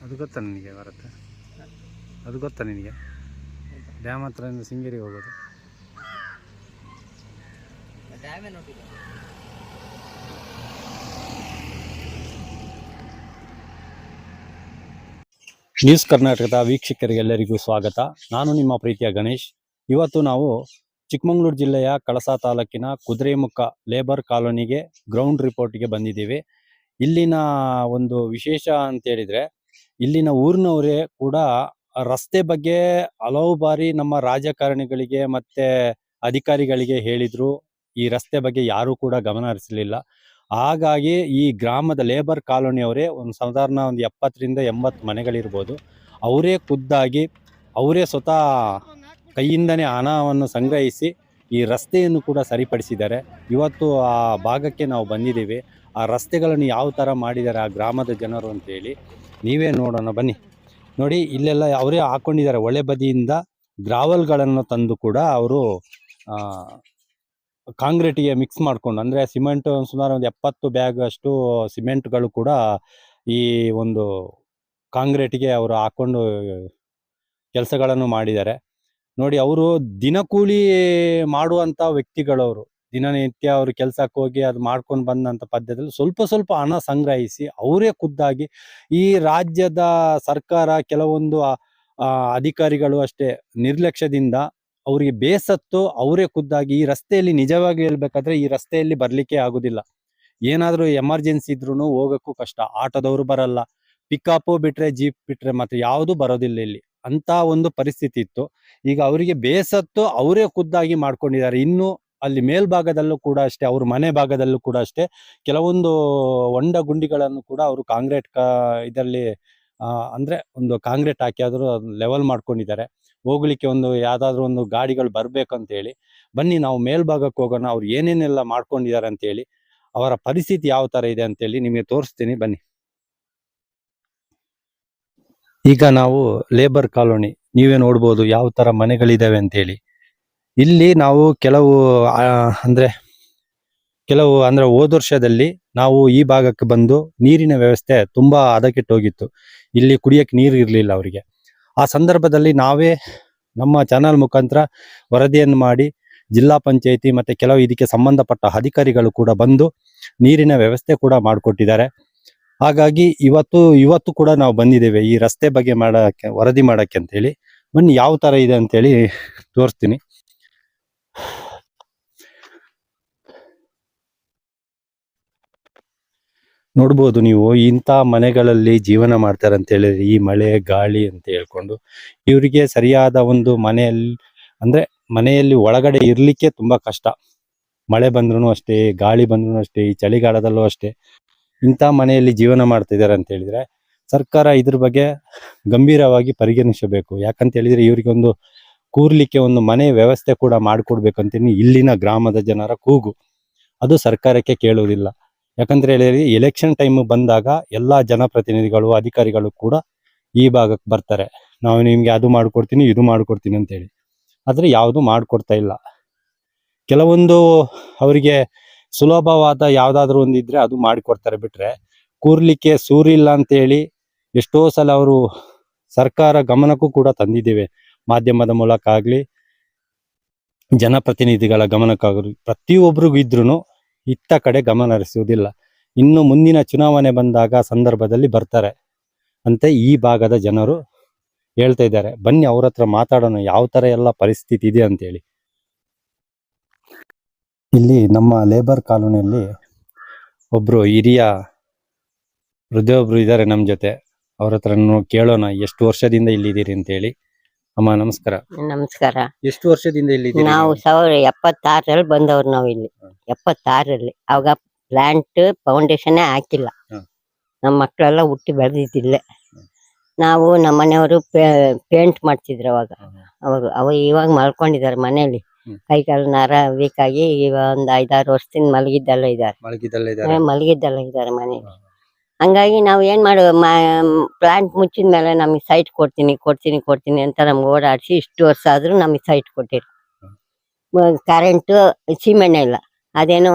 ಅದು ಗೊತ್ತಾ ನಿನಗೆ ಭರತ್? ಅದು ಗೊತ್ತಾ ನಿನಗೆ? ಡ್ಯಾಮ್ ಹತ್ರದಿಂದ ಶೃಂಗೇರಿಗೆ ಹೋಗೋದು. ನ್ಯೂಸ್ ಕರ್ನಾಟಕದ ವೀಕ್ಷಕರಿಗೆಲ್ಲರಿಗೂ ಸ್ವಾಗತ. ನಾನು ನಿಮ್ಮ ಪ್ರೀತಿಯ ಗಣೇಶ್. ಇವತ್ತು ನಾವು ಚಿಕ್ಕಮಗಳೂರು ಜಿಲ್ಲೆಯ ಕಳಸಾ ತಾಲೂಕಿನ ಕುದುರೆಮುಖ ಲೇಬರ್ ಕಾಲೋನಿಗೆ ಗ್ರೌಂಡ್ ರಿಪೋರ್ಟ್ಗೆ ಬಂದಿದ್ದೀವಿ. ಇಲ್ಲಿನ ಒಂದು ವಿಶೇಷ ಅಂತ ಹೇಳಿದ್ರೆ, ಇಲ್ಲಿನ ಊರಿನವರೇ ಕೂಡ ರಸ್ತೆ ಬಗ್ಗೆ ಹಲವು ಬಾರಿ ನಮ್ಮ ರಾಜಕಾರಣಿಗಳಿಗೆ ಮತ್ತೆ ಅಧಿಕಾರಿಗಳಿಗೆ ಹೇಳಿದ್ರು. ಈ ರಸ್ತೆ ಬಗ್ಗೆ ಯಾರು ಕೂಡ ಗಮನ ಹರಿಸಲಿಲ್ಲ. ಹಾಗಾಗಿ ಈ ಗ್ರಾಮದ ಲೇಬರ್ ಕಾಲೋನಿಯವರೇ ಸಾಧಾರಣ ಒಂದು 70ರಿಂದ 80 ಮನೆಗಳಿರ್ಬೋದು. ಅವರೇ ಖುದ್ದಾಗಿ ಅವರೇ ಸ್ವತಃ ಕೈಯಿಂದನೇ ಹಣವನ್ನು ಸಂಗ್ರಹಿಸಿ ಈ ರಸ್ತೆಯನ್ನು ಕೂಡ ಸರಿಪಡಿಸಿದ್ದಾರೆ. ಇವತ್ತು ಆ ಭಾಗಕ್ಕೆ ನಾವು ಬಂದಿದ್ದೀವಿ. ಆ ರಸ್ತೆಗಳನ್ನು ಯಾವ ಥರ ಮಾಡಿದ್ದಾರೆ ಆ ಗ್ರಾಮದ ಜನರು ಅಂತೇಳಿ ನೀವೇ ನೋಡೋಣ ಬನ್ನಿ. ನೋಡಿ, ಇಲ್ಲೆಲ್ಲ ಅವರೇ ಹಾಕೊಂಡಿದ್ದಾರೆ. ಒಳೆ ಬದಿಯಿಂದ ಗ್ರಾವಲ್ಗಳನ್ನು ತಂದು ಕೂಡ ಅವರು ಕಾಂಕ್ರೀಟಿಗೆ ಮಿಕ್ಸ್ ಮಾಡಿಕೊಂಡು, ಅಂದರೆ ಸಿಮೆಂಟ್ ಸುಮಾರು ಒಂದು 70 ಬ್ಯಾಗ್ ಅಷ್ಟು ಸಿಮೆಂಟ್ಗಳು ಕೂಡ ಈ ಒಂದು ಕಾಂಕ್ರೀಟಿಗೆ ಅವರು ಹಾಕೊಂಡು ಕೆಲಸಗಳನ್ನು ಮಾಡಿದ್ದಾರೆ. ನೋಡಿ, ಅವರು ದಿನಕೂಲಿ ಮಾಡುವಂಥ ವ್ಯಕ್ತಿಗಳವರು. ದಿನನಿತ್ಯ ಅವರು ಕೆಲಸಕ್ಕೆ ಹೋಗಿ ಅದು ಮಾಡ್ಕೊಂಡು ಬಂದಂಥ ಪದ್ಧತಿಯಲ್ಲಿ ಸ್ವಲ್ಪ ಹಣ ಸಂಗ್ರಹಿಸಿ ಅವರೇ ಖುದ್ದಾಗಿ, ಈ ರಾಜ್ಯದ ಸರ್ಕಾರ ಕೆಲವೊಂದು ಅಧಿಕಾರಿಗಳು ಅಷ್ಟೇ ನಿರ್ಲಕ್ಷ್ಯದಿಂದ ಅವರಿಗೆ ಬೇಸತ್ತು ಅವರೇ ಖುದ್ದಾಗಿ ಈ ರಸ್ತೆಯಲ್ಲಿ, ನಿಜವಾಗಿ ಹೇಳ್ಬೇಕಾದ್ರೆ ಈ ರಸ್ತೆಯಲ್ಲಿ ಬರ್ಲಿಕ್ಕೆ ಆಗುದಿಲ್ಲ. ಏನಾದರೂ ಎಮರ್ಜೆನ್ಸಿ ಇದ್ರೂ ಹೋಗೋಕ್ಕೂ ಕಷ್ಟ. ಆಟೋದವರು ಬರಲ್ಲ, ಪಿಕಪ್ ಬಿಟ್ರೆ ಜೀಪ್ ಬಿಟ್ರೆ ಮತ್ತೆ ಯಾವುದು ಬರೋದಿಲ್ಲ ಇಲ್ಲಿ. ಅಂತ ಒಂದು ಪರಿಸ್ಥಿತಿ ಇತ್ತು. ಈಗ ಅವರಿಗೆ ಬೇಸತ್ತು ಅವರೇ ಖುದ್ದಾಗಿ ಮಾಡ್ಕೊಂಡಿದ್ದಾರೆ. ಇನ್ನು ಅಲ್ಲಿ ಮೇಲ್ಭಾಗದಲ್ಲೂ ಕೂಡ ಅಷ್ಟೇ, ಅವ್ರ ಮನೆ ಭಾಗದಲ್ಲೂ ಕೂಡ ಅಷ್ಟೇ ಕೆಲವೊಂದು ಹೊಂಡ ಗುಂಡಿಗಳನ್ನು ಕೂಡ ಅವರು ಕಾಂಕ್ರೀಟ್ ಇದರಲ್ಲಿ ಅಂದ್ರೆ ಒಂದು ಕಾಂಕ್ರೀಟ್ ಹಾಕಿ ಆದರೂ ಲೆವೆಲ್ ಮಾಡ್ಕೊಂಡಿದ್ದಾರೆ. ಹೋಗ್ಲಿಕ್ಕೆ ಒಂದು ಯಾವ್ದಾದ್ರು ಒಂದು ಗಾಡಿಗಳು ಬರ್ಬೇಕಂತ ಹೇಳಿ. ಬನ್ನಿ ನಾವು ಮೇಲ್ಭಾಗಕ್ಕೆ ಹೋಗೋಣ, ಅವ್ರು ಏನೇನೆಲ್ಲ ಮಾಡ್ಕೊಂಡಿದ್ದಾರೆ ಅಂತೇಳಿ, ಅವರ ಪರಿಸ್ಥಿತಿ ಯಾವ ತರ ಇದೆ ಅಂತೇಳಿ ನಿಮಗೆ ತೋರಿಸ್ತೀನಿ ಬನ್ನಿ. ಈಗ ನಾವು ಲೇಬರ್ ಕಾಲೋನಿ, ನೀವೇ ನೋಡ್ಬೋದು ಯಾವ ತರ ಮನೆಗಳಿದಾವೆ ಅಂತೇಳಿ. ಇಲ್ಲಿ ನಾವು ಕೆಲವು ಹೋದ ವರ್ಷದಲ್ಲಿ ನಾವು ಈ ಭಾಗಕ್ಕೆ ಬಂದು ನೀರಿನ ವ್ಯವಸ್ಥೆ ತುಂಬಾ ಹದಗೆಟ್ಟೋಗಿತ್ತು. ಇಲ್ಲಿ ಕುಡಿಯಕ್ಕೆ ನೀರು ಇರಲಿಲ್ಲ ಅವರಿಗೆ. ಆ ಸಂದರ್ಭದಲ್ಲಿ ನಾವೇ ನಮ್ಮ ಚಾನಲ್ ಮುಖಾಂತರ ವರದಿಯನ್ನು ಮಾಡಿ ಜಿಲ್ಲಾ ಪಂಚಾಯಿತಿ ಮತ್ತೆ ಕೆಲವು ಇದಕ್ಕೆ ಸಂಬಂಧಪಟ್ಟ ಅಧಿಕಾರಿಗಳು ಕೂಡ ಬಂದು ನೀರಿನ ವ್ಯವಸ್ಥೆ ಕೂಡ ಮಾಡಿಕೊಟ್ಟಿದ್ದಾರೆ. ಹಾಗಾಗಿ ಇವತ್ತು ಕೂಡ ನಾವು ಬಂದಿದ್ದೇವೆ ಈ ರಸ್ತೆ ಬಗ್ಗೆ ವರದಿ ಮಾಡಕ್ಕೆ ಅಂತ ಹೇಳಿ. ಬನ್ನಿ ಯಾವ ತರ ಇದೆ ಅಂತೇಳಿ ತೋರಿಸ್ತೀನಿ. ನೋಡ್ಬೋದು ನೀವು, ಇಂಥ ಮನೆಗಳಲ್ಲಿ ಜೀವನ ಮಾಡ್ತಾರೆ ಅಂತ ಹೇಳಿದ್ರೆ ಈ ಮಳೆ ಗಾಳಿ ಅಂತ ಹೇಳ್ಕೊಂಡು ಇವರಿಗೆ ಸರಿಯಾದ ಒಂದು ಮನೆಯಲ್ಲಿ ಒಳಗಡೆ ಇರ್ಲಿಕ್ಕೆ ತುಂಬಾ ಕಷ್ಟ. ಮಳೆ ಬಂದ್ರು ಅಷ್ಟೇ, ಗಾಳಿ ಬಂದ್ರು ಅಷ್ಟೇ, ಈ ಚಳಿಗಾಲದಲ್ಲೂ ಅಷ್ಟೇ ಇಂಥ ಮನೆಯಲ್ಲಿ ಜೀವನ ಮಾಡ್ತಿದ್ದಾರೆ ಅಂತ ಹೇಳಿದ್ರೆ ಸರ್ಕಾರ ಇದ್ರ ಬಗ್ಗೆ ಗಂಭೀರವಾಗಿ ಪರಿಗಣಿಸಬೇಕು. ಯಾಕಂತ ಹೇಳಿದ್ರೆ ಇವರಿಗೆ ಒಂದು ಕೂರ್ಲಿಕ್ಕೆ ಒಂದು ಮನೆ ವ್ಯವಸ್ಥೆ ಕೂಡ ಮಾಡಿಕೊಡ್ಬೇಕಂತೀನಿ ಇಲ್ಲಿನ ಗ್ರಾಮದ ಜನರ ಕೂಗು. ಅದು ಸರ್ಕಾರಕ್ಕೆ ಕೇಳುವುದಿಲ್ಲ. ಯಾಕಂದ್ರೆ ಹೇಳಿದ್ರೆ ಎಲೆಕ್ಷನ್ ಟೈಮ್ ಬಂದಾಗ ಎಲ್ಲಾ ಜನಪ್ರತಿನಿಧಿಗಳು ಅಧಿಕಾರಿಗಳು ಕೂಡ ಈ ಭಾಗಕ್ಕೆ ಬರ್ತಾರೆ. ನಾವು ನಿಮ್ಗೆ ಅದು ಮಾಡ್ಕೊಡ್ತೀನಿ ಇದು ಮಾಡ್ಕೊಡ್ತೀನಿ ಅಂತೇಳಿ, ಆದ್ರೆ ಯಾವುದು ಮಾಡ್ಕೊಡ್ತಾ ಇಲ್ಲ. ಕೆಲವೊಂದು ಅವರಿಗೆ ಸುಲಭವಾದ ಯಾವ್ದಾದ್ರು ಒಂದಿದ್ರೆ ಅದು ಮಾಡಿಕೊಡ್ತಾರೆ, ಬಿಟ್ರೆ ಕೂರ್ಲಿಕ್ಕೆ ಸೂರಿಲ್ಲ ಅಂತೇಳಿ ಎಷ್ಟೋ ಸಲ ಅವರು ಸರ್ಕಾರ ಗಮನಕ್ಕೂ ಕೂಡ ತಂದಿದ್ದೇವೆ. ಮಾಧ್ಯಮದ ಮೂಲಕ ಆಗ್ಲಿ, ಜನಪ್ರತಿನಿಧಿಗಳ ಗಮನಕ್ಕಾಗಲಿ, ಪ್ರತಿಯೊಬ್ಬರಿಗೂ ಇದ್ರೂ ಇತ್ತ ಕಡೆ ಗಮನ ಹರಿಸುವುದಿಲ್ಲ. ಇನ್ನು ಮುಂದಿನ ಚುನಾವಣೆ ಬಂದಾಗ ಸಂದರ್ಭದಲ್ಲಿ ಬರ್ತಾರೆ ಅಂತ ಈ ಭಾಗದ ಜನರು ಹೇಳ್ತಾ ಇದ್ದಾರೆ. ಬನ್ನಿ ಅವ್ರ ಹತ್ರ ಮಾತಾಡೋಣ ಯಾವ ತರ ಎಲ್ಲ ಪರಿಸ್ಥಿತಿ ಇದೆ ಅಂತೇಳಿ. ಇಲ್ಲಿ ನಮ್ಮ ಲೇಬರ್ ಕಾಲೋನಿಯಲ್ಲಿ ಒಬ್ರು ಹಿರಿಯ ವೃದ್ಧೊಬ್ರು ಇದ್ದಾರೆ ನಮ್ಮ ಜೊತೆ. ಅವ್ರ ಹತ್ರ ಕೇಳೋಣ ಎಷ್ಟು ವರ್ಷದಿಂದ ಇಲ್ಲಿದ್ದೀರಿ ಅಂತೇಳಿ. ಅಮ್ಮ ನಮಸ್ಕಾರ. ನಮಸ್ಕಾರ. ಎಷ್ಟು ವರ್ಷದಿಂದ ಇಲ್ಲಿದ್ದೀರಿ? ನಾವು 1976ರಲ್ಲಿ ಬಂದವ್ರು. ನಾವು ಇಲ್ಲಿ 76ರಲ್ಲಿ ಅವಾಗ ಪ್ಲಾಂಟ್ ಫೌಂಡೇಶನ್ ಹಾಕಿಲ್ಲ. ನಮ್ಮ ಮಕ್ಕಳೆಲ್ಲ ಹುಟ್ಟಿ ಬೆಳೆದಿದ್ದಿಲ್ಲೇ. ನಾವು ನಮ್ಮ ಮನೆಯವರು ಪೇಂಟ್ ಮಾಡ್ತಿದ್ರು ಅವಾಗ ಇವಾಗ ಮಲ್ಕೊಂಡಿದ್ದಾರೆ ಮನೆಯಲ್ಲಿ. ಕೈ ಕಾಲು ನರ ವೀಕ್ ಆಗಿ ಇವಾಗ ಒಂದ್ 5-6 ವರ್ಷದಿಂದ ಮಲಗಿದ್ದೆಲ್ಲ ಇದ್ದಾರೆ ಮನೆಯಲ್ಲಿ. ಹಂಗಾಗಿ ನಾವ್ ಏನ್ ಮಾಡೋ ಪ್ಲಾಂಟ್ ಮುಚ್ಚಿದ ಮೇಲೆ ನಮಗೆ ಸೈಟ್ ಕೊಡ್ತೀನಿ ಅಂತ ನಮ್ಗೆ ಓಡಾಡಿಸಿ ಇಷ್ಟು ವರ್ಷ ಆದ್ರೂ ನಮಗೆ ಸೈಟ್ ಕೊಟ್ಟಿರಿ. ಕರೆಂಟ್ ಸೀಮೆಣ್ಣೆ ಇಲ್ಲ. ಅದೇನೋ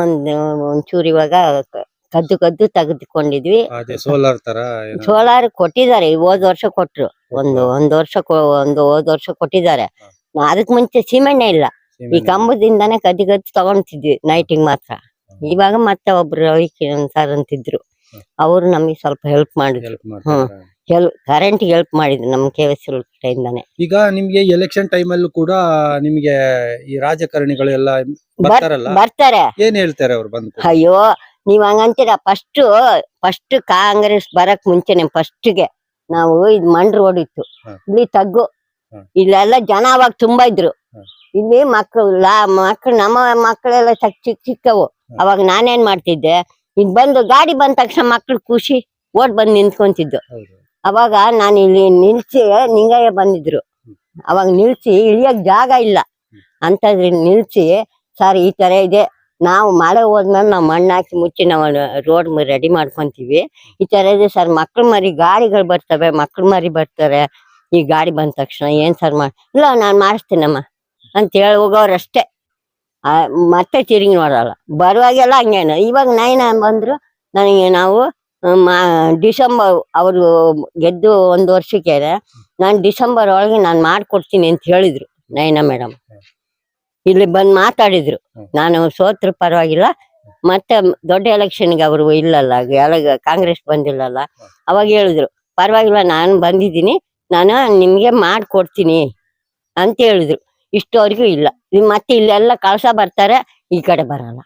ಒಂಚೂರು ಇವಾಗ ಕದ್ದು ಕದ್ದು ತೆಗೆದುಕೊಂಡಿದ್ವಿ. ಅದೇ ಸೋಲಾರ್ ತರ ಏನೋ ಸೋಲಾರ್ ಕೊಟ್ಟಿದ್ದಾರೆ, ಹೋದ ವರ್ಷ ಕೊಟ್ರು. ಒಂದು ವರ್ಷ ಹೋದ ವರ್ಷ ಕೊಟ್ಟಿದ್ದಾರೆ. ಅದಕ್ ಮುಂಚೆ ಸಿಮೆಂಟ್ ಇಲ್ಲ, ಈ ಕಂಬದಿಂದಾನೇ ಕದ್ದು ಕದ್ದು ತಗೊಂತಿದ್ವಿ ನೈಟಿಗೆ ಮಾತ್ರ. ಇವಾಗ ಮತ್ತೆ ಒಬ್ರು ರವಿ ಕಿರಣ್ ಸರ್ ಅಂತಿದ್ರು, ಅವ್ರು ನಮಗೆ ಸ್ವಲ್ಪ ಹೆಲ್ಪ್ ಮಾಡಿದ್ರು. ಹೆಲ್ಪ್ ಮಾಡ್ತಾರೆ. ಕರೆಂಟ್ ಹೆಲ್ಪ್ ಮಾಡಿದ್ರು ನಮ್ KVS ಕಡೆಯಿಂದಾನೆ. ಈಗ ನಿಮ್ಗೆ ಎಲೆಕ್ಷನ್ ಟೈಮ್ ಅಲ್ಲೂ ಕೂಡ ನಿಮ್ಗೆ ಈ ರಾಜಕಾರಣಿಗಳು ಎಲ್ಲ ಬರ್ತಾರಲ್ಲ, ಬರ್ತಾರೆ. ಏನ್ ಹೇಳ್ತಾರೆ ಅವ್ರು ಬಂದು? ಅಯ್ಯೋ, ನೀವ್ ಹಂಗಂತೀರ. ಫಸ್ಟ್ ಕಾಂಗ್ರೆಸ್ ಬರಕ್ ಮುಂಚೆನೆ ಫಸ್ಟ್ಗೆ ನಾವು ಇದ್ ಮಂಡ್ ರೋಡ್ ಇತ್ತು, ಇಲ್ಲಿ ತಗ್ಗು, ಇಲ್ಲೆಲ್ಲ ಜನ ಅವಾಗ ತುಂಬಾ ಇದ್ರು. ಇಲ್ಲಿ ಮಕ್ಕಳು ನಮ್ಮ ಮಕ್ಕಳೆಲ್ಲ ಚಿಕ್ಕವು. ಅವಾಗ ನಾನೇನ್ ಮಾಡ್ತಿದ್ದೆ, ಈಗ ಬಂದು ಗಾಡಿ ಬಂದ ತಕ್ಷಣ ಮಕ್ಳು ಖುಷಿ ಓಡ್ ಬಂದ್ ನಿಂತ್ಕೊಂತಿದ್ದು. ಅವಾಗ ನಾನು ಇಲ್ಲಿ ನಿಲ್ಸಿ, ನಿಂಗಯ್ಯ ಬಂದಿದ್ರು, ಅವಾಗ ನಿಲ್ಸಿ ಇಳಿಯಕ್ ಜಾಗ ಇಲ್ಲ ಅಂತದ್ರಿ ನಿಲ್ಸಿ, ಸರ್ ಈ ತರ ಇದೆ, ನಾವು ಮಳೆ ಹೋದ್ಮೇಲೆ ನಾವು ಮಣ್ಣು ಹಾಕಿ ಮುಚ್ಚಿ ನಾವು ರೋಡ್ ರೆಡಿ ಮಾಡ್ಕೊಂತೀವಿ, ಈ ತರ ಇದೆ ಸರ್, ಮಕ್ಳು ಮರಿ ಗಾಡಿಗಳು ಬರ್ತವೆ, ಮಕ್ಳು ಮರಿ ಬರ್ತಾರೆ, ಈ ಗಾಡಿ ಬಂದ ತಕ್ಷಣ ಏನ್ ಸರ್ ಇಲ್ಲ ನಾನ್ ಮಾಡಿಸ್ತೀನಮ್ಮ ಅಂತ ಹೇಳಿ ಹೋಗೋರಷ್ಟೇ. ಮತ್ತೆ ತಿರುಗಿ ನೋಡಲ್ಲ. ಬರುವಾಗೆಲ್ಲ ಹಂಗೇನು. ಇವಾಗ ನೈನ ಬಂದ್ರು, ನನಗೆ ನಾವು ಡಿಸೆಂಬರ್ ಅವರು ಗೆದ್ದು 1 ವರ್ಷಕ್ಕೆ ನಾನು ಡಿಸೆಂಬರ್ ಒಳಗೆ ನಾನು ಮಾಡ್ಕೊಡ್ತೀನಿ ಅಂತ ಹೇಳಿದ್ರು ನೈನಾ ಮೇಡಮ್. ಇಲ್ಲಿ ಬಂದ್ ಮಾತಾಡಿದ್ರು, ನಾನು ಸೋತ್ರ ಪರವಾಗಿಲ್ಲ, ಮತ್ತೆ ದೊಡ್ಡ ಎಲೆಕ್ಷನ್ಗೆ ಅವರು ಇಲ್ಲಲ್ಲ, ಕಾಂಗ್ರೆಸ್ ಬಂದಿಲ್ಲಲ್ಲ, ಅವಾಗ ಹೇಳಿದ್ರು ಪರವಾಗಿಲ್ಲ ನಾನು ಬಂದಿದ್ದೀನಿ, ನಾನು ನಿಮ್ಗೆ ಮಾಡ್ಕೊಡ್ತೀನಿ ಅಂತ ಹೇಳಿದ್ರು. ಇಷ್ಟವರೆಗೂ ಇಲ್ಲ. ಮತ್ತೆ ಇಲ್ಲೆಲ್ಲ ಕಳ್ಸ ಬರ್ತಾರೆ, ಈ ಕಡೆ ಬರಲ್ಲ.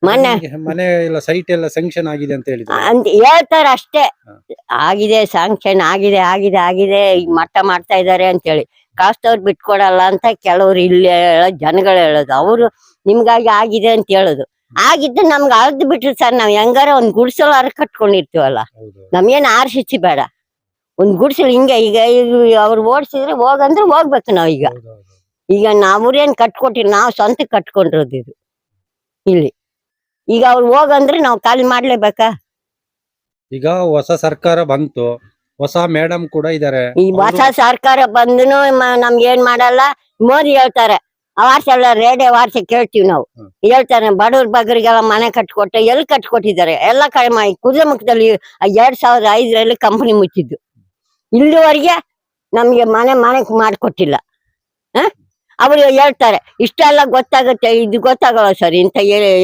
ಮನೆ ಎಲ್ಲ ಸೈಟ್ ಎಲ್ಲ ಸ್ಯಾಂಕ್ಷನ್ ಆಗಿದೆ ಅಂತ ಹೇಳಿದ್ರು ಅಂತ ಹೇಳ್ತಾರ ಅಷ್ಟೇ. ಆಗಿದೆ, ಸ್ಯಾಂಕ್ಷನ್ ಆಗಿದೆ, ಈಗ ಮಟ್ಟ ಮಾಡ್ತಾ ಇದಾರೆ ಅಂತೇಳಿ. ಕಳ್ಸದವ್ರು ಬಿಟ್ಕೊಡಲ್ಲ ಅಂತ ಕೆಲವ್ರು ಇಲ್ಲಿ ಜನಗಳು ಹೇಳೋದು. ಅವರು ನಿಮ್ಗಾಗಿ ಆಗಿದೆ ಅಂತ ಹೇಳೋದು. ಆಗಿದ್ದು ನಮ್ಗೆ ಅಳ್ದು ಬಿಟ್ರು ಸರ್, ನಾವ್ ಹೆಂಗಾರ ಒಂದ್ ಗುಡ್ಸಲ ಕಟ್ಕೊಂಡಿರ್ತೀವಲ್ಲ, ನಮ್ಗೇನ್ RCC ಬೇಡ, ಒಂದ್ ಗುಡ್ಸಲ್ ಹಿಂಗೆ. ಈಗ ಅವ್ರು ಓಡ್ಸಿದ್ರೆ ಹೋಗಂದ್ರೆ ಹೋಗ್ಬೇಕು ನಾವ್. ಈಗ ನಾವ್ರೇನ್ ಕಟ್ಕೊಟ್ಟಿರಿ, ನಾವ್ ಸ್ವಂತ ಕಟ್ಕೊಂಡಿರೋದು ಇದು ಇಲ್ಲಿ. ಈಗ ಅವ್ರು ಹೋಗಂದ್ರೆ ನಾವ್ ಖಾಲಿ ಮಾಡ್ಲೇಬೇಕಾ? ಈಗ ಹೊಸ ಸರ್ಕಾರ ಬಂತು, ಹೊಸ ಮೇಡಮ್ ಕೂಡ ಇದಾರೆ. ಈ ಹೊಸ ಸರ್ಕಾರ ಬಂದನು ನಮ್ಗೆ ಏನ್ ಮಾಡಲ್ಲ. ಮೋದಿ ಹೇಳ್ತಾರೆ ವಾರ್ಷ ಎಲ್ಲ ರೇಡಿಯೋ ವಾರ್ಷ ಕೇಳ್ತೀವಿ ನಾವು. ಹೇಳ್ತಾರೆ ಬಡವ್ರ ಬಗ್ಗರಿಗೆಲ್ಲ ಮನೆ ಕಟ್ಕೊಟ್ಟು, ಎಲ್ಲಿ ಕಟ್ಕೊಟ್ಟಿದ್ದಾರೆ ಎಲ್ಲ ಕಡೆ ಮಾಡಿ. ಕುದುರೆಮುಖದಲ್ಲಿ 2005ರಲ್ಲಿ ಕಂಪನಿ ಮುಚ್ಚಿದ್ದು, ಇಲ್ಲಿವರೆಗೆ ನಮ್ಗೆ ಮನೆ ಮಾಡ್ಕೊಟ್ಟಿಲ್ಲ. ಅವ್ರು ಹೇಳ್ತಾರೆ ಇಷ್ಟೆಲ್ಲ ಗೊತ್ತಾಗುತ್ತೆ, ಇದು ಗೊತ್ತಾಗಲ್ಲ ಸರ್ ಇಂಥ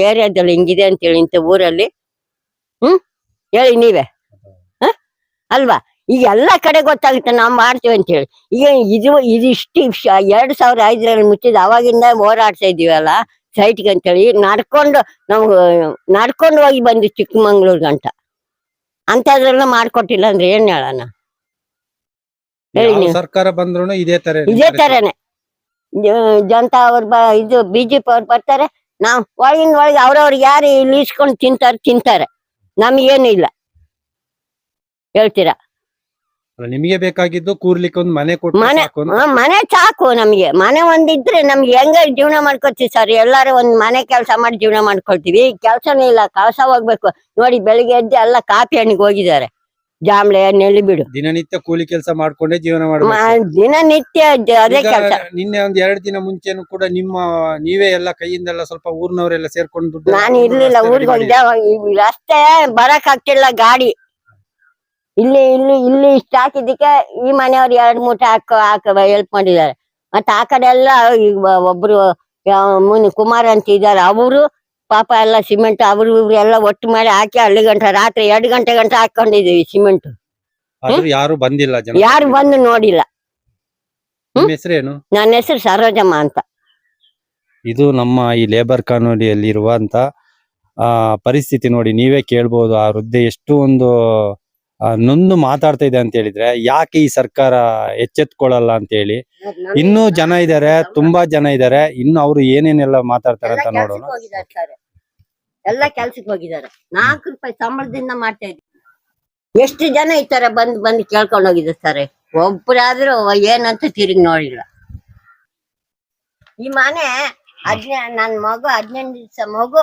ಏರಿಯಾದಲ್ಲಿ ಹಿಂಗಿದೆ ಅಂತೇಳಿ, ಇಂಥ ಊರಲ್ಲಿ. ಹೇಳಿ ನೀವೇ ಅಲ್ವಾ? ಈಗ ಎಲ್ಲಾ ಕಡೆ ಗೊತ್ತಾಗುತ್ತೆ ನಾವ್ ಮಾಡ್ತೀವಿ ಅಂತೇಳಿ. ಈಗ ಇದಿಷ್ಟು 2005ರಲ್ಲಿ ಮುಚ್ಚಿದ, ಅವಾಗಿಂದ ಹೋರಾಡ್ತಾ ಇದೀವಲ್ಲ ಸೈಟ್ಗೆ ಅಂತೇಳಿ. ನಡ್ಕೊಂಡು ಹೋಗಿ ಬಂದು ಚಿಕ್ಕಮಂಗ್ಳೂರ್ ಗಂಟ, ಅಂತದ್ರೆಲ್ಲ ಮಾಡ್ಕೊಟ್ಟಿಲ್ಲ ಅಂದ್ರೆ ಏನ್ ಹೇಳೋಣ ಹೇಳಿ ನೀವು? ಸರ್ಕಾರ ಬಂದ್ರು ಇದೇ ತರನೇ ಜನತಾ ಅವ್ರು ಇದು BJP ಅವ್ರು ಬರ್ತಾರೆ, ನಾವ್ ಒಳಗೆ ಅವ್ರವ್ರಿಗೆ ಯಾರು ಇಲ್ಲಿ ಇಸ್ಕೊಂಡು ತಿಂತಾರೆ, ನಮ್ಗೇನು ಇಲ್ಲ. ಹೇಳ್ತೀರಾ? ನಿಮಗೆ ಬೇಕಾಗಿದ್ದು ಕೂರ್ಲಿಕ್ಕೆ ಒಂದು ಮನೆ ಮನೆ ಸಾಕು ನಮ್ಗೆ. ಮನೆ ಒಂದಿದ್ರೆ ನಮ್ಗೆ ಹೆಂಗ ಜೀವನ ಮಾಡ್ಕೊತೀವಿ ಸರ್. ಎಲ್ಲಾರು ಒಂದ್ ಮನೆ ಕೆಲಸ ಮಾಡಿ ಜೀವನ ಮಾಡ್ಕೊಳ್ತೀವಿ. ಕೆಲ್ಸನೇ ಇಲ್ಲ, ಕಳ್ಸ ಹೋಗ್ಬೇಕು. ನೋಡಿ ಬೆಳಿಗ್ಗೆ ಎದ್ದು ಎಲ್ಲ ಕಾಫಿ ಹಣ್ಣಿಗೆ ಹೋಗಿದ್ದಾರೆ, ಜಾಂಬ್ಳೆ ನೆಲ್ಲಿ ಬಿಡು. ದಿನನಿತ್ಯ ಕೂಲಿ ಕೆಲಸ ಮಾಡ್ಕೊಂಡೇ ಜೀವನ ಮಾಡ್ಬೇಕು. ದಿನನಿತ್ಯ ಅದೇ ಕೆಲಸ. ನಿನ್ನೆ 2 ದಿನ ಮುಂಚೆನು ಕೂಡ ನೀವೇ ಎಲ್ಲ ಕೈಯಿಂದೆಲ್ಲ ಸ್ವಲ್ಪ ಊರ್ನವರೆಲ್ಲ ಸೇರ್ಕೊಂಡು. ನಾನು ಇರ್ಲಿಲ್ಲ, ಊರಿಗೆ ಹೋಗಿದ್ದೆ. ರಸ್ತೆ ಬರಕ್ ಆಗ್ತಿಲ್ಲ ಗಾಡಿ. ಇಲ್ಲಿ ಇಷ್ಟ ಹಾಕಿದ್ದಕ್ಕೆ ಈ ಮನೆಯವ್ರು 2 ಮೂಟೆ ಹೆಲ್ಪ್ ಮಾಡಿದ್ದಾರೆ. ಮತ್ತೆ ಆ ಕಡೆ ಎಲ್ಲ ಒಬ್ರು ಕುಮಾರ್ ಅಂತ ಇದ್ದಾರೆ, ಅವರು ಪಾಪ ಎಲ್ಲ ಸಿಮೆಂಟ್ ಅವರು ಎಲ್ಲ ಒಟ್ಟು ಮಾಡಿ ಹಾಕಿ ಅಲ್ಲಿ ರಾತ್ರಿ 2 ಗಂಟೆ ಹಾಕೊಂಡಿದೀವಿ ಸಿಮೆಂಟ್. ಯಾರು ಬಂದಿಲ್ಲ, ಯಾರು ಬಂದು ನೋಡಿಲ್ಲ. ಹೆಸರೇನು? ನನ್ನ ಹೆಸರು ಸರೋಜಮ್ಮ ಅಂತ. ಇದು ನಮ್ಮ ಈ ಲೇಬರ್ ಕಾನೂನಿಯಲ್ಲಿ ಇರುವಂತ ಪರಿಸ್ಥಿತಿ ನೋಡಿ, ನೀವೇ ಕೇಳ್ಬೋದು. ಆ ವೃದ್ಧೆ ಎಷ್ಟು ಒಂದು ನೊಂದು ಮಾತಾಡ್ತಾ ಇದೆ ಅಂತ ಹೇಳಿದ್ರೆ, ಯಾಕೆ ಈ ಸರ್ಕಾರ ಎಚ್ಚೆತ್ಕೊಳ್ಳಲ್ಲ ಅಂತ ಹೇಳಿ. ಇನ್ನೂ ಜನ ಇದಾರೆ, ತುಂಬಾ ಜನ ಇದಾರೆ. ಇನ್ನು ಅವ್ರು ಏನೇನೆಲ್ಲ ಮಾತಾಡ್ತಾರೆ ಅಂತ ನೋಡೋಣ. ಎಲ್ಲ ಕೆಲ್ಸಕ್ಕೆ ಹೋಗಿದ್ದಾರೆ. 4 ರೂಪಾಯಿ ಸಂಬಳದಿಂದ ಮಾಡ್ತಾ ಇದ್ವಿ. ಎಷ್ಟು ಜನ ಈ ತರ ಬಂದು ಕೇಳ್ಕೊಂಡು ಹೋಗಿದ್ದಾರೆ ಸರ್. ಒಬ್ಬರಾದ್ರೂ ಏನಂತ ತಿರುಗಿ ನೋಡಿಲ್ಲ. ಈ ಮನೆ ನನ್ ಮಗು 15 ದಿವಸ ಮಗು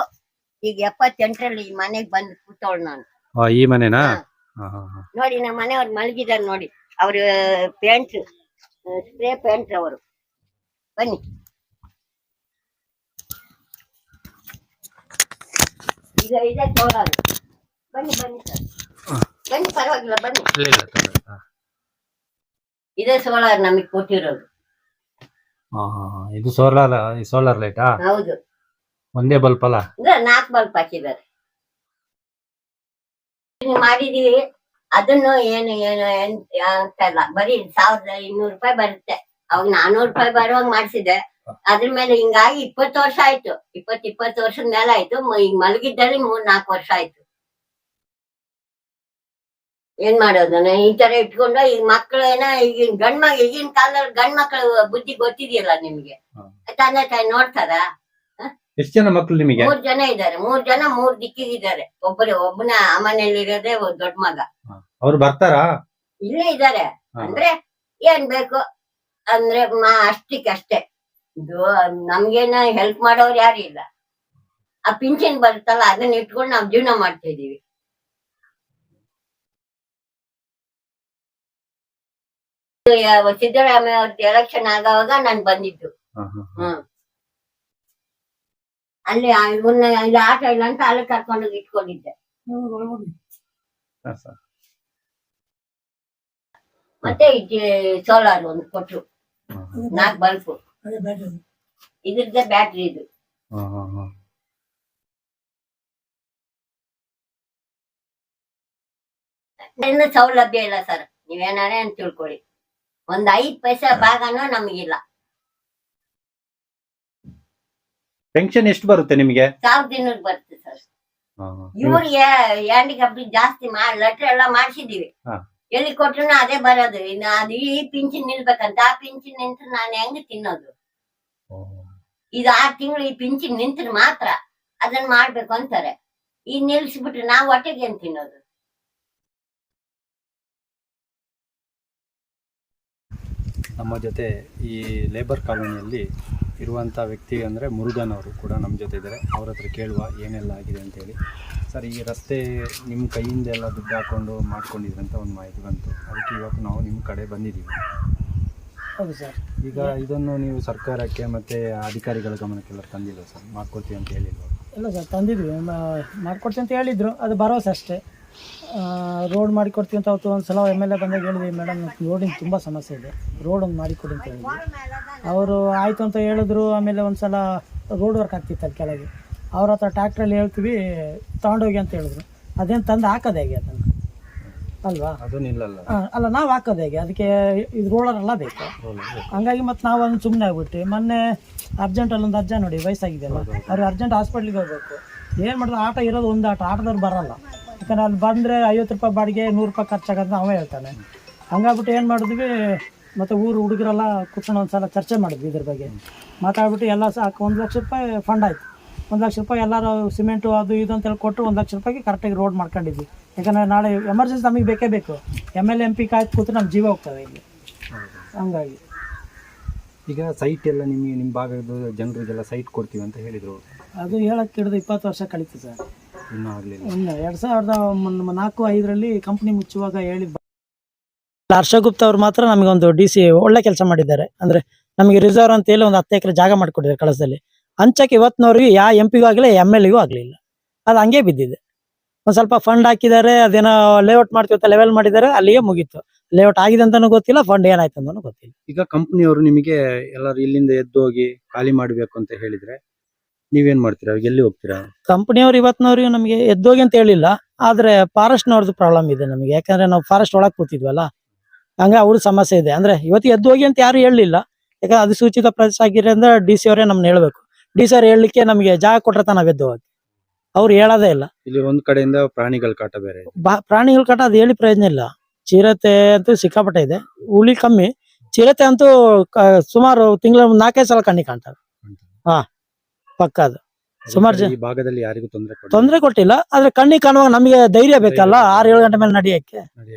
ಈಗ 78ರಲ್ಲಿ ಈ ಮನೆಗ್ ಬಂದು ಕೂತವಳು ನಾನು. ಈ ಮನೆನಾ? ನೋಡಿ ನಮ್ಮ ಮನೆಯವ್ರು ಮಲಗಿದಾರೆ ನೋಡಿ. ಅವ್ರು ಪೇಂಟ್ ಸ್ಪ್ರೇ ಪೇಂಟ್ ಅವರು. ಬನ್ನಿ, ಈಗ ಇದೆ ಸೋಲಾರ್. ಬನ್ನಿ ಬನ್ನಿ ಸರ್, ಬನ್ನಿ, ಪರವಾಗಿಲ್ಲ ಬನ್ನಿ. ಇಲ್ಲ ತೊಂದ್ರೆ. ಇದೇ ಸೋಲಾರ್ ನಮಗೆ ಕೊಟ್ಟಿರೋದು. ಇದು ಸೋಲಾರ್ ಲೈಟಾ? ಹೌದು, ಒಂದೇ ಬಲ್ಪ್ ಅಲ್ಲ? ಅಂದ್ರೆ 4 ಬಲ್ಪ್ ಹಾಕಿದ್ದಾರೆ. ಮಾಡಿದೀವಿ, ಅದನ್ನು ಏನು ಏನು ಅಂತ ಇಲ್ಲ, ಬರೀ 1200 ರೂಪಾಯಿ ಬರುತ್ತೆ. ಅವಾಗ 400 ರೂಪಾಯಿ ಬರುವಾಗ ಮಾಡ್ಸಿದೆ. ಅದ್ರ ಮೇಲೆ ಹಿಂಗಾಗಿ 20 ವರ್ಷ ಆಯ್ತು. 20 ವರ್ಷದ ಮೇಲೆ ಆಯ್ತು. ಈಗ ಮಲಗಿದ್ದಲ್ಲಿ 3-4 ವರ್ಷ ಆಯ್ತು. ಏನ್ ಮಾಡೋದು, ಈ ತರ ಇಟ್ಕೊಂಡು ಈಗ ಮಕ್ಳೇನ ಈಗಿನ ಕಾಲದಲ್ಲಿ ಗಂಡ್ ಮಕ್ಳು ಬುದ್ಧಿ ಗೊತ್ತಿದೆಯಲ್ಲ ನಿಮ್ಗೆ. ತಂದೆ ತಾಯಿ ನೋಡ್ತಾರ? ಎಷ್ಟು ಜನ ಮಕ್ಳು ನಿಮಗೆ? 3 ಜನ ಇದ್ದಾರೆ. 3 ಜನ 3 ದಿಕ್ಕಿಗಿದ್ದಾರೆ. ಒಬ್ಬನ ಮನೇಲಿ ಇರೋದೇ ದೊಡ್ಡ ಮಗ. ಅವ್ರು ಬರ್ತಾರಾ? ಇಲ್ಲೇ ಇದ್ದಾರೆ. ಅಂದ್ರೆ ಏನ್ ಬೇಕು ಅಂದ್ರೆ ಅಷ್ಟೇ. ಇದು ನಮ್ಗೇನ ಹೆಲ್ಪ್ ಮಾಡೋರು ಯಾರು ಇಲ್ಲ. ಆ ಪಿಂಚಣಿ ಬರುತ್ತಲ್ಲ, ಅದನ್ನ ಇಟ್ಕೊಂಡು ನಾವ್ ಜೀವನ ಮಾಡ್ತಾ ಇದೀವಿ. ಸಿದ್ದರಾಮಯ್ಯ ಅವ್ರದ್ದು ಎಲೆಕ್ಷನ್ ಆಗುವಾಗ ನಾನ್ ಬಂದಿದ್ದು. ಅಲ್ಲಿ ಇವನ್ನ ಇಲ್ಲಿ ಆಟ ಇಲ್ಲ ಅಂತ ಅಲ್ಲಿ ಕರ್ಕೊಂಡೋಗಿ ಇಟ್ಕೊಂಡಿದ್ದೆ. ಮತ್ತೆ ಸೋಲಾರ್ ಒಂದು ಕೊಟ್ರು, 4 ಬಲ್ಪ್. ಇದ್ರದ್ದೇ ಬ್ಯಾಟ್ರಿ ಇದು. ಇನ್ನು ಸೌಲಭ್ಯ ಇಲ್ಲ ಸರ್, ನೀವೇನಾರೇ ಅಂತ ತಿಳ್ಕೊಳ್ಳಿ. 5 ಪೈಸಾ ಭಾಗನೂ ನಮಗಿಲ್ಲ. ಪೆನ್ಷನ್ ಎಷ್ಟು ಬರುತ್ತೆ ನಿಮಗೆ? 1200 ಬರುತ್ತೆ ಸರ್. ಇವ್ರಿಗೆ ಹ್ಯಾಂಡಿಕ್ಯಾಪ್ ಜಾಸ್ತಿ ಲೆಟರ್ ಎಲ್ಲ ಮಾಡ್ಸಿದೀವಿ. ಎಲ್ಲಿ ಕೊಟ್ರು ಅದೇ ಬರೋದು. ಇನ್ನು ಅದು ಈ ಪಿಂಚಣಿ ನಿಲ್ಬೇಕಂತ, ಆ ಪಿಂಚಣಿ ನಿಂತ್ರೆ ನಾನು ಹೆಂಗ್ ತಿನ್ನೋದು? ಇದು 6 ತಿಂಗಳು ಈ ಪಿಂಚಣಿ ನಿಂತ್ರೆ ಮಾತ್ರ ಅದನ್ನ ಮಾಡ್ಬೇಕು ಅಂತಾರೆ. ಈ ನಿಲ್ಸ್ಬಿಟ್ರೆ ನಾವು ಹೊಟ್ಟೆಗೆ ಏನ್ ತಿನ್ನೋದು? ನಮ್ಮ ಜೊತೆ ಈ ಲೇಬರ್ ಕಾಲೋನಿಯಲ್ಲಿ ಇರುವಂಥ ವ್ಯಕ್ತಿ ಅಂದರೆ ಮುರುಗನ್ ಅವರು ಕೂಡ ನಮ್ಮ ಜೊತೆ ಇದ್ದಾರೆ. ಅವ್ರ ಹತ್ರ ಕೇಳುವ ಏನೆಲ್ಲ ಆಗಿದೆ ಅಂತೇಳಿ. ಸರ್, ಈ ರಸ್ತೆ ನಿಮ್ಮ ಕೈಯಿಂದೆಲ್ಲ ದುಡ್ಡು ಹಾಕ್ಕೊಂಡು ಮಾಡ್ಕೊಂಡಿದ್ರಂತ ಒಂದು ಮಾಹಿತಿ ಬಂತು. ಅದಕ್ಕೆ ಇವತ್ತು ನಾವು ನಿಮ್ಮ ಕಡೆ ಬಂದಿದ್ದೀವಿ. ಹೌದು ಸರ್. ಈಗ ಇದನ್ನು ನೀವು ಸರ್ಕಾರಕ್ಕೆ ಮತ್ತು ಅಧಿಕಾರಿಗಳ ಗಮನಕ್ಕೆಲ್ಲ ತಂದಿಲ್ಲ ಸರ್? ಮಾಡ್ಕೊಡ್ತೀವಿ ಅಂತ ಹೇಳಿಲ್ಲ? ಇಲ್ಲ ಸರ್, ತಂದಿದ್ವಿ, ಮಾಡ್ಕೊಡ್ತೀವಿ ಅಂತ ಹೇಳಿದರು. ಅದು ಭರವಸೆ ಅಷ್ಟೇ. ರೋಡ್ ಮಾಡಿಕೊಡ್ತೀವಿ ಅಂತ ಅವತ್ತು ಒಂದು ಸಲ MLA ಬಂದಾಗ ಹೇಳಿದ್ವಿ, ಮೇಡಮ್ ರೋಡಿನ ತುಂಬ ಸಮಸ್ಯೆ ಇದೆ, ರೋಡ್ ಒಂದು ಮಾಡಿಕೊಡಿ ಅಂತ ಹೇಳಿದ್ವಿ. ಅವರು ಆಯಿತು ಅಂತ ಹೇಳಿದ್ರು. ಆಮೇಲೆ ಒಂದು ಸಲ ರೋಡ್ ವರ್ಕ್ ಆಗ್ತಿತ್ತು ಅಲ್ಲಿ ಕೆಳಗೆ. ಅವ್ರ ಹತ್ರ ಟ್ಯಾಕ್ಟ್ರಲ್ಲಿ ಹೇಳ್ತೀವಿ ತೊಗೊಂಡೋಗಿ ಅಂತ ಹೇಳಿದ್ರು. ಅದೇನು ತಂದು ಹಾಕೋದು ಹೇಗೆ ಅದನ್ನು ಅಲ್ವಾ? ಅಲ್ಲ, ನಾವು ಹಾಕೋದು ಹೇಗೆ? ಅದಕ್ಕೆ ಇದು ರೋಲರೆಲ್ಲ ಬೇಕು. ಹಂಗಾಗಿ ಮತ್ತು ನಾವು ಅದನ್ನು ಸುಮ್ಮನೆ ಆಗ್ಬಿಟ್ಟು ಮೊನ್ನೆ ಅರ್ಜೆಂಟಲ್ಲಿ ಒಂದು ಅಜ್ಜ ನೋಡಿ ವಯಸ್ಸಾಗಿದೆಯಲ್ಲ, ಅವ್ರಿಗೆ ಅರ್ಜೆಂಟ್ ಹಾಸ್ಪಿಟ್ಲಿಗೆ ಹೋಗ್ಬೇಕು. ಏನು ಮಾಡಿದ್ರು, ಆಟ ಇರೋದು ಒಂದು ಆಟದವ್ರು ಬರೋಲ್ಲ. ಯಾಕಂದ್ರೆ ಅಲ್ಲಿ ಬಂದರೆ 50 ರೂಪಾಯಿ ಬಾಡಿಗೆ, 100 ರೂಪಾಯಿ ಖರ್ಚಾಗಂತ ಅವೇ ಹೇಳ್ತಾನೆ. ಹಂಗಾಗ್ಬಿಟ್ಟು ಏನು ಮಾಡಿದ್ವಿ, ಮತ್ತು ಊರು ಹುಡುಗರೆಲ್ಲ ಕೂತ್ಕೊಂಡು ಒಂದು ಸಲ ಚರ್ಚೆ ಮಾಡಿದ್ವಿ ಇದ್ರ ಬಗ್ಗೆ. ಮಾತಾಡ್ಬಿಟ್ಟು ಎಲ್ಲ ಸಾಕು 1 ಲಕ್ಷ ರೂಪಾಯಿ ಫಂಡ್ ಆಯಿತು. 1 ಲಕ್ಷ ರೂಪಾಯಿ ಎಲ್ಲರೂ ಸಿಮೆಂಟು ಅದು ಇದು ಅಂತೇಳಿ ಕೊಟ್ಟು 1 ಲಕ್ಷ ರೂಪಾಯಿಗೆ ಕರೆಕ್ಟಾಗಿ ರೋಡ್ ಮಾಡ್ಕೊಂಡಿದ್ವಿ. ಯಾಕಂದರೆ ನಾಳೆ ಎಮರ್ಜೆನ್ಸಿ ನಮಗೆ ಬೇಕೇ ಬೇಕು. MLA MP ಕಾಯ್ದು ಕೂತ್ರೆ ನಮ್ಮ ಜೀವ ಹೋಗ್ತವೆ ಇಲ್ಲಿ. ಹಂಗಾಗಿ ಈಗ ಸೈಟ್ ಎಲ್ಲ ನಿಮ್ಮ ಭಾಗದ ಜನರಿಗೆಲ್ಲ ಸೈಟ್ ಕೊಡ್ತೀವಿ ಅಂತ ಹೇಳಿದರು. ಅದು ಹೇಳಕ್ಕೆ ಹಿಡಿದು 20 ವರ್ಷ ಕಳೀತು ಸರ್. ಇನ್ನೂ ಆಗಲಿಲ್ಲ. ಇನ್ನು 2004-5ರಲ್ಲಿ ಕಂಪ್ನಿ ಮುಚ್ಚುವಾಗ ಹೇಳಿದ್ದು. ಹರ್ಷಗುಪ್ತ ಅವ್ರು ಮಾತ್ರ ನಮಗೊಂದು DC ಒಳ್ಳೆ ಕೆಲಸ ಮಾಡಿದ್ದಾರೆ. ಅಂದರೆ ನಮಗೆ ರಿಸರ್ವ್ ಅಂತ ಹೇಳಿ ಒಂದು 10 ಎಕರೆ ಜಾಗ ಮಾಡಿಕೊಟ್ಟಿದ್ದಾರೆ ಕಳಸದಲ್ಲಿ. ಹಂಚಕ್ಕೆ ಇವತ್ತಿನವ್ರಿಗೆ ಯಾವ MP-ಗೂ ಆಗಲಿಲ್ಲ, MLA-ಗೂ ಆಗಲಿಲ್ಲ. ಅದು ಹಂಗೆ ಬಿದ್ದಿದೆ. ಒಂದು ಸ್ವಲ್ಪ ಫಂಡ್ ಹಾಕಿದ್ದಾರೆ, ಅದೇನೋ ಲೇಔಟ್ ಮಾಡ್ತೀವಿ ಅಂತ ಲೆವೆಲ್ ಮಾಡಿದ್ದಾರೆ, ಅಲ್ಲಿಗೆ ಮುಗೀತು. ಲೇಔಟ್ ಆಗಿದೆ ಅಂತಲೂ ಗೊತ್ತಿಲ್ಲ, ಫಂಡ್ ಏನಾಯ್ತು ಅಂತಲೂ ಗೊತ್ತಿಲ್ಲ. ಈಗ ಕಂಪ್ನಿಯವರು ನಿಮಗೆ ಎಲ್ಲರೂ ಇಲ್ಲಿಂದ ಎದ್ದು ಹೋಗಿ ಖಾಲಿ ಮಾಡಬೇಕು ಅಂತ ಹೇಳಿದರೆ ನೀವೇನು ಮಾಡ್ತೀರಾ? ಎಲ್ಲಿ ಹೋಗ್ತೀರಾ? ಕಂಪ್ನಿಯವ್ರು ಇವತ್ತಿನವ್ರಿಗೆ ನಮಗೆ ಎದ್ದೋಗಿ ಅಂತ ಹೇಳಿಲ್ಲ, ಆದರೆ ಫಾರೆಸ್ಟ್ನವ್ರದ್ದು ಪ್ರಾಬ್ಲಮ್ ಇದೆ ನಮಗೆ. ಯಾಕಂದರೆ ನಾವು ಫಾರೆಸ್ಟ್ ಒಳಗೆ ಕೂತಿದ್ವಲ್ಲ, ಹಂಗೆ ಅವ್ರ ಸಮಸ್ಯೆ ಇದೆ. ಅಂದರೆ ಇವತ್ತು ಎದ್ದೋಗಿ ಅಂತ ಯಾರು ಹೇಳಲಿಲ್ಲ. ಯಾಕಂದ್ರೆ ಅಧಿಸೂಚಿತ ಪ್ರದೇಶ ಆಗಿರೋದ್ರಿಂದ DC ಅವರೇ ನಮ್ಗೆ ಹೇಳಬೇಕು. DC ಅವ್ರು ಹೇಳಲಿಕ್ಕೆ ನಮಗೆ ಜಾಗ ಕೊಟ್ಟರೆ ನಾವು ಎದ್ದು ಹೋಗಿ, ಅವ್ರು ಹೇಳೋದೇ ಇಲ್ಲ. ಇಲ್ಲಿ ಒಂದು ಕಡೆಯಿಂದ ಪ್ರಾಣಿಗಳ ಕಾಟ ಬೇರೆ, ಪ್ರಾಣಿಗಳ ಕಾಟ ಅದು ಹೇಳಿ ಪ್ರಯೋಜನ ಇಲ್ಲ. ಚಿರತೆ ಅಂತೂ ಸಿಕ್ಕಾಪಟ್ಟೆ ಇದೆ, ಹುಲಿ ಕಮ್ಮಿ. ಚಿರತೆ ಅಂತೂ ಸುಮಾರು ತಿಂಗಳ 4-5 ಸಲ ಕಣ್ಣಿಗೆ ಕಾಣ್ತವೆ. ಪಕ್ಕ ಅದು ಸುಮಾರು ಈ ಭಾಗದಲ್ಲಿ ಯಾರಿಗೂ ತೊಂದರೆ ಕೊಟ್ಟಿಲ್ಲ. ಆದ್ರೆ ಕಣ್ಣಿಗೆ ಕಾಣುವಾಗ ನಮಗೆ ಧೈರ್ಯ ಬೇಕಲ್ಲ, 6-7 ಗಂಟೆ ಮೇಲೆ ನಡೆಯಕ್ಕೆ.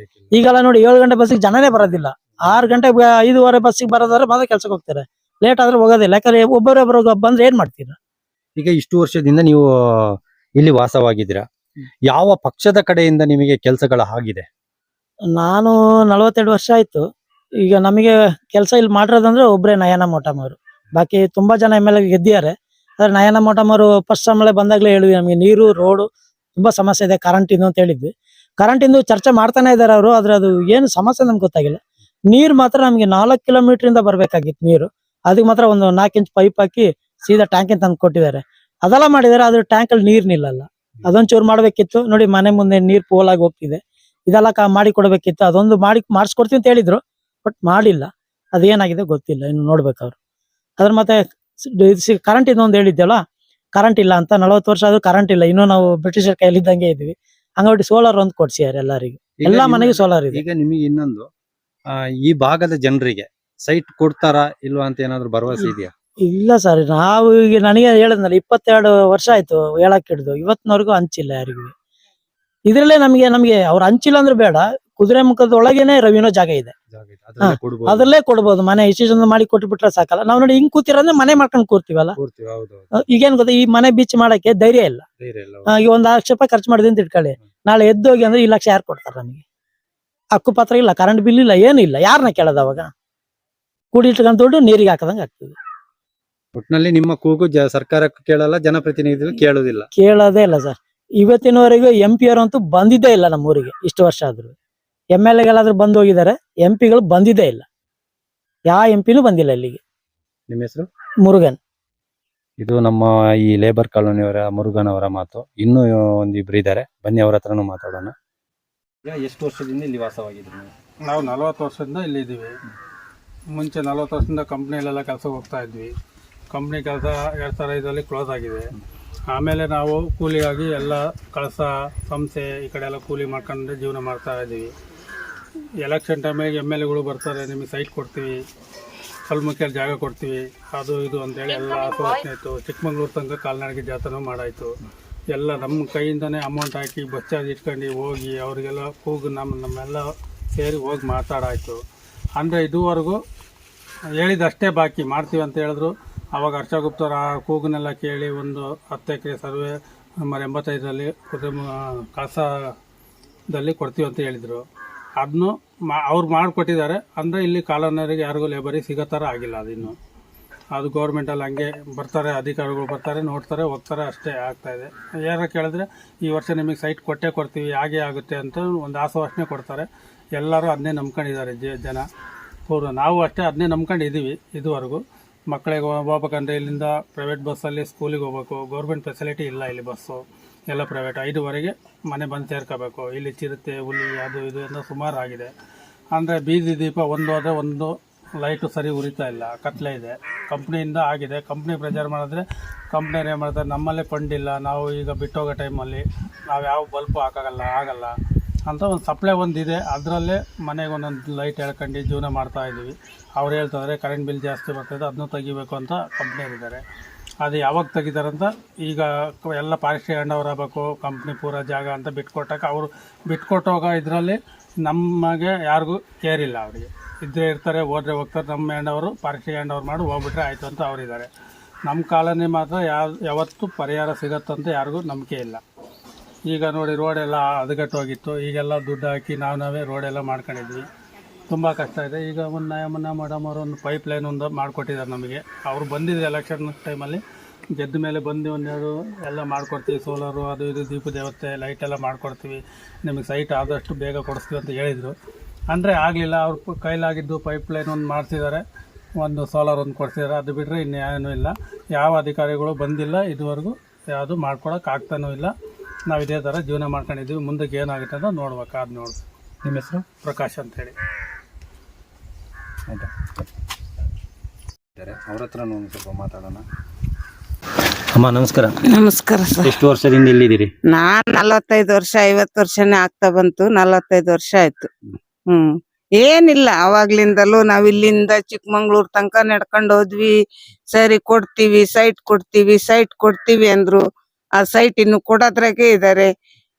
ಈಗೆಲ್ಲ ನೋಡಿ 7 ಗಂಟೆ ಬಸ್ಸಿಗೆ ಜನನೇ ಬರೋದಿಲ್ಲ. 6 ಗಂಟೆ 5:15 ಬಸ್ಸಿಗೆ ಬರೋದಾದ್ರೆ ಮಾತ್ರ ಕೆಲ್ಸಕ್ಕೆ ಹೋಗ್ತಾರೆ. ಲೇಟ್ ಆದ್ರೆ ಹೋಗೋದಿಲ್ಲ. ಯಾಕಂದ್ರೆ ಒಬ್ಬರೊಬ್ಬರು ಬಂದ್ರೆ ಏನ್ ಮಾಡ್ತೀರಾ? ಈಗ ಇಷ್ಟು ವರ್ಷದಿಂದ ನೀವು ಇಲ್ಲಿ ವಾಸವಾಗಿದ್ದೀರಾ, ಯಾವ ಪಕ್ಷದ ಕಡೆಯಿಂದ ನಿಮಗೆ ಕೆಲಸಗಳ ಆಗಿದೆ? ನಾನು 42 ವರ್ಷ ಆಯ್ತು. ಈಗ ನಮಗೆ ಕೆಲಸ ಇಲ್ಲಿ ಮಾಡಿರೋದಂದ್ರೆ ಒಬ್ರೇ ನಯನ ಮೋಟಮ್ ಅವರು. ಬಾಕಿ ತುಂಬಾ ಜನ MLA ಗೆದ್ದಿದ್ದಾರೆ. ಅದ್ರ ನಯನ ಮೇಡಮ್ ಅವರು ಫಸ್ಟ್ ಮಳೆ ಬಂದಾಗ್ಲೇ ಹೇಳಿದ್ವಿ ನಮಗೆ ನೀರು ರೋಡು ತುಂಬಾ ಸಮಸ್ಯೆ ಇದೆ, ಕರೆಂಟ್ ಇಂದು ಅಂತ ಹೇಳಿದ್ವಿ. ಕರೆಂಟ್ ಇಂದು ಚರ್ಚೆ ಮಾಡ್ತಾನೆ ಇದಾರೆ ಅವರು, ಆದ್ರೆ ಅದು ಏನು ಸಮಸ್ಯೆ ನಮ್ಗೆ ಗೊತ್ತಾಗಿಲ್ಲ. ನೀರ್ ಮಾತ್ರ ನಮ್ಗೆ 4 ಕಿಲೋಮೀಟರ್ ಇಂದ ಬರ್ಬೇಕಾಗಿತ್ತು ನೀರು, ಅದಕ್ಕೆ ಮಾತ್ರ ಒಂದು 4 ಇಂಚ್ ಪೈಪ್ ಹಾಕಿ ಸೀದಾ ಟ್ಯಾಂಕ್ ತಂದು ಕೊಟ್ಟಿದ್ದಾರೆ. ಅದೆಲ್ಲ ಮಾಡಿದಾರೆ, ಆದ್ರೆ ಟ್ಯಾಂಕ್ ಅಲ್ಲಿ ನೀರ್ ನಿಲ್ಲಲ್ಲ. ಅದೊಂಚೂರು ಮಾಡ್ಬೇಕಿತ್ತು. ನೋಡಿ ಮನೆ ಮುಂದೆ ನೀರ್ ಪೋಲಾಗಿ ಹೋಗ್ತಿದೆ, ಇದೆಲ್ಲ ಮಾಡಿ ಕೊಡ್ಬೇಕಿತ್ತು. ಅದೊಂದು ಮಾಡಿಸ್ಕೊಡ್ತೀವಿ ಅಂತ ಹೇಳಿದ್ರು, ಬಟ್ ಮಾಡಿಲ್ಲ. ಅದೇನಾಗಿದೆ ಗೊತ್ತಿಲ್ಲ, ಇನ್ನು ನೋಡ್ಬೇಕು ಅವ್ರು. ಅದ್ರ ಮತ್ತೆ ಕರೆಂಟ್ ಇನ್ನೊಂದು ಹೇಳಿದ್ದಲ್ಲ, ಕರೆಂಟ್ ಇಲ್ಲ ಅಂತ. 40 ವರ್ಷ ಆದ್ರೂ ಕರೆಂಟ್ ಇಲ್ಲ, ಇನ್ನೂ ನಾವು ಬ್ರಿಟಿಷರ್ ಕೈಯಲ್ಲಿ ಇದ್ದಂಗೆ ಇದ್ವಿ. ಹಂಗಾಗಿ ಸೋಲಾರ್ ಒಂದು ಕೊಡ್ಸಿದ್ದಾರೆ ಎಲ್ಲರಿಗೂ, ಎಲ್ಲಾ ಮನೆಗೂ ಸೋಲಾರ್ ಇದೆ. ಈಗ ನಿಮಗೆ ಇನ್ನೊಂದು ಈ ಭಾಗದ ಜನರಿಗೆ ಸೈಟ್ ಕೊಡ್ತಾರಾ ಇಲ್ವಾ ಅಂತ ಏನಾದ್ರು ಭರವಸೆ ಇದೆಯಾ? ಇಲ್ಲ ಸರ್, ನಾವು ಈಗ ನನಗೆ ಹೇಳಿದ್ನಲ್ಲ 22 ವರ್ಷ ಆಯ್ತು ಹೇಳಕ್ ಹಿಡಿದು, ಇವತ್ತಿನವರೆಗೂ ಹಂಚಿಲ್ಲ ಯಾರಿಗೂ. ಇದ್ರಲ್ಲೇ ನಮ್ಗೆ ಅವ್ರು ಹಂಚಿಲ್ಲ ಅಂದ್ರೆ ಬೇಡ, ಕುದುರೆ ಮುಖದ ಒಳಗೇನೆ ರವಿನೋ ಜಾಗ ಇದೆ, ಅದ್ರಲ್ಲೇ ಕೊಡ್ಬೋದು. ಮನೆ ಇಷ್ಟು ಮಾಡಿ ಕೊಟ್ಬಿಟ್ರೆ ಸಾಕಲ್ಲ. ನಾವ್ ನೋಡಿ ಹಿಂಗ್ ಕೂತಿರಂದ್ರೆ ಮನೆ ಮಾಡ್ಕೊಂಡ್ ಕೂರ್ತೀವಲ್ಲ. ಈಗೇನ್ ಗೊತ್ತಾ, ಈ ಮನೆ ಬೀಚ್ ಮಾಡಕ್ಕೆ ಧೈರ್ಯ ಇಲ್ಲ. ಈಗ 1 ಲಕ್ಷ ರೂಪಾಯಿ ಖರ್ಚು ಮಾಡಿದೆ ಅಂತ ಇಟ್ಕೊಳ್ಳಿ, ನಾಳೆ ಎದ್ದೋಗಿ ಅಂದ್ರೆ 1 ಲಕ್ಷ ಯಾರು ಕೊಡ್ತಾರ ನಮಗೆ? ಹಕ್ಕುಪತ್ರ ಇಲ್ಲ, ಕರೆಂಟ್ ಬಿಲ್ ಇಲ್ಲ, ಏನು ಇಲ್ಲ. ಯಾರನ್ನ ಕೇಳೋದು ಅವಾಗ? ಕೂಡಿ ಇಟ್ಕೊಂಡ್ ದುಡ್ಡು ನೀರಿಗೆ ಹಾಕದಂಗ ಆಗ್ತದೆ. ಒಟ್ನಲ್ಲಿ ನಿಮ್ಮ ಕೂಗು ಸರ್ಕಾರಕ್ಕೆ ಕೇಳಲ್ಲ, ಜನಪ್ರತಿನಿಧಿಗಳು ಕೇಳೋದಿಲ್ಲ. ಕೇಳೋದೇ ಇಲ್ಲ ಸರ್. ಇವತ್ತಿನವರೆಗೂ MP ಅವರಂತೂ ಬಂದಿದ್ದೇ ಇಲ್ಲ ನಮ್ಮೂರಿಗೆ. ಇಷ್ಟು ವರ್ಷ ಆದ್ರು MLA ಗಳಾದ್ರೂ ಬಂದು ಹೋಗಿದ್ದಾರೆ, MP ಗಳು ಬಂದಿದ್ದೇ ಇಲ್ಲ. ಯಾವ MP ನೂ ಬಂದಿಲ್ಲ ಇಲ್ಲಿಗೆ. ನಿಮ್ಮ ಹೆಸರು? ಮುರುಗನ್. ಇದು ನಮ್ಮ ಈ ಲೇಬರ್ ಕಾಲೋನಿಯವರ ಮುರುಗನ್ ಅವರ ಮಾತು. ಇನ್ನೂ ಒಂದಿಬ್ರು ಇದ್ದಾರೆ, ಬನ್ನಿ ಅವ್ರ ಹತ್ರನೂ ಮಾತಾಡೋಣ. ಈಗ ಎಷ್ಟು ವರ್ಷದಿಂದ ಇಲ್ಲಿ ವಾಸವಾಗಿದ್ರು ನೀವು? ನಾವು 40 ವರ್ಷದಿಂದ ಇಲ್ಲಿ ಇದ್ದೀವಿ. ಮುಂಚೆ 40 ವರ್ಷದಿಂದ ಕಂಪ್ನಿಯಲ್ಲೆಲ್ಲ ಕೆಲಸಕ್ಕೆ ಹೋಗ್ತಾ ಇದ್ವಿ. ಕಂಪ್ನಿ ಕೆಲಸ 2005ರಲ್ಲಿ ಕ್ಲೋಸ್ ಆಗಿದೆ. ಆಮೇಲೆ ನಾವು ಕೂಲಿಗಾಗಿ ಎಲ್ಲ ಕಳಸ ಸಂಸ್ಥೆ ಈ ಕಡೆ ಎಲ್ಲ ಕೂಲಿ ಮಾಡ್ಕೊಂಡು ಜೀವನ ಮಾಡ್ತಾ ಇದ್ದೀವಿ. ಎಲೆಕ್ಷನ್ ಟೈಮಿಗೆ MLAಗಳು ಬರ್ತಾರೆ, ನಿಮಗೆ ಸೈಟ್ ಕೊಡ್ತೀವಿ, ಕಲ್ಮುಖಿಯಲ್ಲಿ ಜಾಗ ಕೊಡ್ತೀವಿ, ಅದು ಇದು ಅಂತೇಳಿ ಎಲ್ಲ ಆಶ್ವಾಸನೆ ಇತ್ತು. ಚಿಕ್ಕಮಂಗ್ಳೂರು ತನಕ ಕಾಲ್ನಡಿಗೆ ಜಾತ್ರೆ ಮಾಡಾಯಿತು. ಎಲ್ಲ ನಮ್ಮ ಕೈಯಿಂದನೇ ಅಮೌಂಟ್ ಹಾಕಿ ಬಸ್ ಚಾರ್ಜ್ ಇಟ್ಕೊಂಡು ಹೋಗಿ ಅವರಿಗೆಲ್ಲ ಕೂಗು ನಮ್ಮೆಲ್ಲ ಸೇರಿ ಹೋಗಿ ಮಾತಾಡಾಯಿತು. ಅಂದರೆ ಇದುವರೆಗೂ ಹೇಳಿದಷ್ಟೇ ಬಾಕಿ ಮಾಡ್ತೀವಿ ಅಂತ ಹೇಳಿದ್ರು. ಆವಾಗ ಹರ್ಷಗುಪ್ತರು ಆ ಕೂಗನ್ನೆಲ್ಲ ಕೇಳಿ ಒಂದು 10 ಎಕರೆ ಸರ್ವೆ ನಂಬರ್ 85ರಲ್ಲಿ ಕಳಸದಲ್ಲಿ ಕೊಡ್ತೀವಿ ಅಂತ ಹೇಳಿದರು. ಅದನ್ನು ಅವ್ರು ಮಾಡಿಕೊಟ್ಟಿದ್ದಾರೆ. ಅಂದರೆ ಇಲ್ಲಿ ಕಾಲೋನಿಯರಿಗೆ ಯಾರಿಗೂ ಲೇಬರಿಗೆ ಸಿಗೋ ಥರ ಆಗಿಲ್ಲ ಅದಿನ್ನು. ಅದು ಗೌರ್ಮೆಂಟಲ್ಲಿ ಹಂಗೆ ಬರ್ತಾರೆ, ಅಧಿಕಾರಿಗಳು ಬರ್ತಾರೆ, ನೋಡ್ತಾರೆ, ಹೋಗ್ತಾರೆ, ಅಷ್ಟೇ ಆಗ್ತಾಯಿದೆ. ಯಾರು ಕೇಳಿದ್ರೆ ಈ ವರ್ಷ ನಿಮಗೆ ಸೈಟ್ ಕೊಟ್ಟೇ ಕೊಡ್ತೀವಿ, ಹಾಗೆ ಆಗುತ್ತೆ ಅಂತ ಒಂದು ಆಶ್ವಾಸನೆ ಕೊಡ್ತಾರೆ. ಎಲ್ಲರೂ ಅದನ್ನೇ ನಂಬ್ಕೊಂಡಿದ್ದಾರೆ ಜನ. ನಾವು ಅಷ್ಟೇ ಅದನ್ನೇ ನಂಬ್ಕೊಂಡಿದ್ದೀವಿ ಇದುವರೆಗೂ. ಮಕ್ಕಳಿಗೆ ಹೋಗ್ಬೇಕಂದ್ರೆ ಇಲ್ಲಿಂದ ಪ್ರೈವೇಟ್ ಬಸ್ಸಲ್ಲಿ ಸ್ಕೂಲಿಗೆ ಹೋಗ್ಬೇಕು. ಗೌರ್ಮೆಂಟ್ ಫೆಸಿಲಿಟಿ ಇಲ್ಲ ಇಲ್ಲಿ, ಬಸ್ಸು ಎಲ್ಲ ಪ್ರೈವೇಟ್. 5ವರೆಗೆ ಮನೆ ಬಂದು ಸೇರ್ಕೋಬೇಕು. ಇಲ್ಲಿ ಚಿರತೆ, ಹುಲಿ, ಅದು ಇದು ಎಲ್ಲ ಸುಮಾರು ಆಗಿದೆ. ಅಂದರೆ ಬೀದಿ ದೀಪ ಒಂದು ಹೋದರೆ ಒಂದು ಲೈಟು ಸರಿ ಉರಿತಾ ಇಲ್ಲ, ಕತ್ಲೆ ಇದೆ. ಕಂಪ್ನಿಯಿಂದ ಆಗಿದೆ. ಕಂಪ್ನಿ ಪ್ರಚಾರ ಮಾಡಿದ್ರೆ ಕಂಪ್ನಿಯವ್ರು ಏನು ಮಾಡ್ತಾರೆ, ನಮ್ಮಲ್ಲೇ ಫಂಡ್ ಇಲ್ಲ, ನಾವು ಈಗ ಬಿಟ್ಟೋಗೋ ಟೈಮಲ್ಲಿ ನಾವು ಯಾವ ಬಲ್ಪು ಆಗಲ್ಲ ಅಂತ ಒಂದು ಸಪ್ಲೈ ಒಂದಿದೆ. ಅದರಲ್ಲೇ ಮನೆಗೆ ಒಂದೊಂದು ಲೈಟ್ ಎಳ್ಕೊಂಡು ಜೀವನ ಮಾಡ್ತಾ ಇದ್ದೀವಿ. ಅವ್ರು ಹೇಳ್ತಾರೆ ಕರೆಂಟ್ ಬಿಲ್ ಜಾಸ್ತಿ ಬರ್ತದೆ, ಅದನ್ನೂ ತೆಗಿಬೇಕು ಅಂತ ಕಂಪ್ನಿಯರಿದ್ದಾರೆ. ಅದು ಯಾವಾಗ ತೆಗಿತಾರಂತ ಈಗ ಎಲ್ಲ ಪಾರಿಶ್ರೀ ಹ್ಯಾಂಡವ್ರು ಆಗಬೇಕು, ಕಂಪ್ನಿ ಪೂರ ಜಾಗ ಅಂತ ಬಿಟ್ಕೊಟ್ಟಾಗ ಅವರು ಬಿಟ್ಕೊಟ್ಟೋಗ ಇದರಲ್ಲಿ ನಮಗೆ ಯಾರಿಗೂ ಕೇರ್ ಇಲ್ಲ. ಅವರಿಗೆ ಇದ್ದರೆ ಇರ್ತಾರೆ, ಹೋದ್ರೆ ಹೋಗ್ತಾರೆ. ನಮ್ಮ ಹ್ಯಾಂಡವರು ಪಾರಿಶ್ರೀ ಹ್ಯಾಂಡವ್ರು ಮಾಡಿ ಹೋಗ್ಬಿಟ್ರೆ ಆಯಿತು ಅಂತ ಅವರಿದ್ದಾರೆ. ನಮ್ಮ ಕಾಲನಿ ಮಾತ್ರ ಯಾವತ್ತೂ ಪರಿಹಾರ ಸಿಗತ್ತಂತ ಯಾರಿಗೂ ನಂಬಿಕೆ ಇಲ್ಲ. ಈಗ ನೋಡಿ ರೋಡೆಲ್ಲ ಹದಗೆಟ್ಟೋಗಿತ್ತು, ಈಗೆಲ್ಲ ದುಡ್ಡು ಹಾಕಿ ನಾವೇ ರೋಡೆಲ್ಲ ಮಾಡ್ಕೊಂಡಿದ್ವಿ. ತುಂಬ ಕಷ್ಟ ಇದೆ. ಈಗ ಮೊನ್ನೆ ಮೇಡಮ್ ಅವರು ಒಂದು ಪೈಪ್ ಲೈನ್ ಒಂದು ಮಾಡಿಕೊಟ್ಟಿದ್ದಾರೆ ನಮಗೆ. ಅವರು ಬಂದಿದೆ ಎಲೆಕ್ಷನ್ ಟೈಮಲ್ಲಿ, ಗೆದ್ದ ಮೇಲೆ ಬಂದು ಒಂದೆರಡು ಎಲ್ಲ ಮಾಡಿಕೊಡ್ತೀವಿ, ಸೋಲಾರು ಅದು ಇದು ದೀಪ ದೇವತೆ ಲೈಟೆಲ್ಲ ಮಾಡಿಕೊಡ್ತೀವಿ, ನಿಮಗೆ ಸೈಟ್ ಆದಷ್ಟು ಬೇಗ ಕೊಡಿಸ್ತೀವಿ ಅಂತ ಹೇಳಿದರು. ಅಂದರೆ ಆಗಲಿಲ್ಲ. ಅವ್ರ ಕೈಲಾಗಿದ್ದು ಪೈಪ್ ಲೈನ್ ಒಂದು ಮಾಡಿಸಿದ್ದಾರೆ, ಒಂದು ಸೋಲಾರ್ ಒಂದು ಕೊಡ್ಸಿದ್ದಾರೆ. ಅದು ಬಿಟ್ಟರೆ ಇನ್ನೇನೂ ಇಲ್ಲ. ಯಾವ ಅಧಿಕಾರಿಗಳು ಬಂದಿಲ್ಲ ಇದುವರೆಗೂ, ಯಾವುದು ಮಾಡ್ಕೊಡೋಕೆ ಆಗ್ತಾನೂ ಇಲ್ಲ. ನಾವು ಇದೇ ಥರ ಜೀವನ ಮಾಡ್ಕೊಂಡಿದ್ದೀವಿ. ಮುಂದಕ್ಕೆ ಏನಾಗುತ್ತೆ ಅಂತ ನೋಡ್ಬೇಕು. ಅದು ನೋಡ್ಬೇಕು. ನಿಮ್ಮ ಹೆಸರು? ಪ್ರಕಾಶ್ ಅಂತೇಳಿ. ಆಯ್ತಾ, ಅವ್ರ ಹತ್ರ ಸ್ವಲ್ಪ ಮಾತಾಡೋಣ. ಅಮ್ಮ ನಮಸ್ಕಾರ. ನಮಸ್ಕಾರ ಸರ್. ಎಷ್ಟು ವರ್ಷದಿಂದ ಇಲ್ಲಿದ್ದೀರಿ? ನಾನ್ 45 ವರ್ಷ 50 ವರ್ಷನೇ ಆಗ್ತಾ ಬಂತು. 45 ವರ್ಷ ಆಯ್ತು. ಏನಿಲ್ಲ, ಅವಾಗ್ಲಿಂದಲೂ ನಾವ್ ಇಲ್ಲಿಂದ ಚಿಕ್ಕಮಂಗ್ಳೂರ್ ತನಕ ನಡ್ಕೊಂಡು ಹೋದ್ವಿ. ಸರಿ ಕೊಡ್ತೀವಿ, ಸೈಟ್ ಕೊಡ್ತೀವಿ ಅಂದ್ರು. ಆ ಸೈಟ್ ಇನ್ನು ಕೊಡೋದ್ರಾಗೆ ಇದಾರೆ.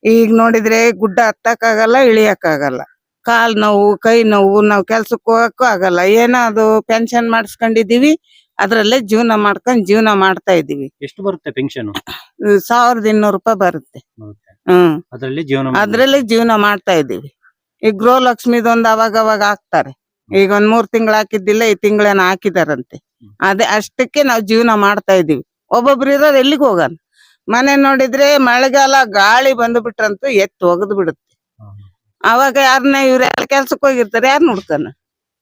ಈಗ ನೋಡಿದ್ರೆ ಗುಡ್ಡ ಹತ್ತಕ್ಕಾಗಲ್ಲ, ಇಳಿಯಕ್ಕಾಗಲ್ಲ. ಕಾಲ್ ನೋವು, ಕೈ ನೋವು, ನಾವ್ ಕೆಲ್ಸಕ್ಕೆ ಹೋಗಕ್ಕೂ ಆಗಲ್ಲ. ಏನೋ ಅದು ಪೆನ್ಷನ್ ಮಾಡಿಸ್ಕೊಂಡಿದೀವಿ, ಅದ್ರಲ್ಲೇ ಜೀವನ ಮಾಡ್ತಾ ಇದೀವಿ. ಎಷ್ಟು ಬರುತ್ತೆ ಪೆನ್ಷನ್? 1200 ರೂಪಾಯಿ ಬರುತ್ತೆ. ಅದ್ರಲ್ಲಿ ಜೀವನ ಮಾಡ್ತಾ ಇದೀವಿ. ಈಗ ಗೃಹಲಕ್ಷ್ಮಿದೊಂದು ಅವಾಗ ಹಾಕ್ತಾರೆ. ಈಗ ಒಂದ್ 3 ತಿಂಗಳು ಹಾಕಿದ್ದಿಲ್ಲ, ಈ ತಿಂಗಳೇನ ಹಾಕಿದಾರಂತೆ. ಅದೇ ಅಷ್ಟಕ್ಕೆ ನಾವ್ ಜೀವನ ಮಾಡ್ತಾ ಇದೀವಿ. ಒಬ್ಬೊಬ್ರು ಇರೋರು ಎಲ್ಲಿಗೆ ಹೋಗಣ. ಮನೆ ನೋಡಿದ್ರೆ ಮಳೆಗಾಲ ಗಾಳಿ ಬಂದು ಬಿಟ್ರಂತೂ ಎತ್ತು ಒಗದು ಬಿಡುತ್ತೆ. ಅವಾಗ ಯಾರನ್ನ ಇವ್ರೆಲ್ಲ ಕೆಲ್ಸಕ್ಕೆ ಹೋಗಿರ್ತಾರೆ, ಯಾರು ನೋಡ್ತಾನ?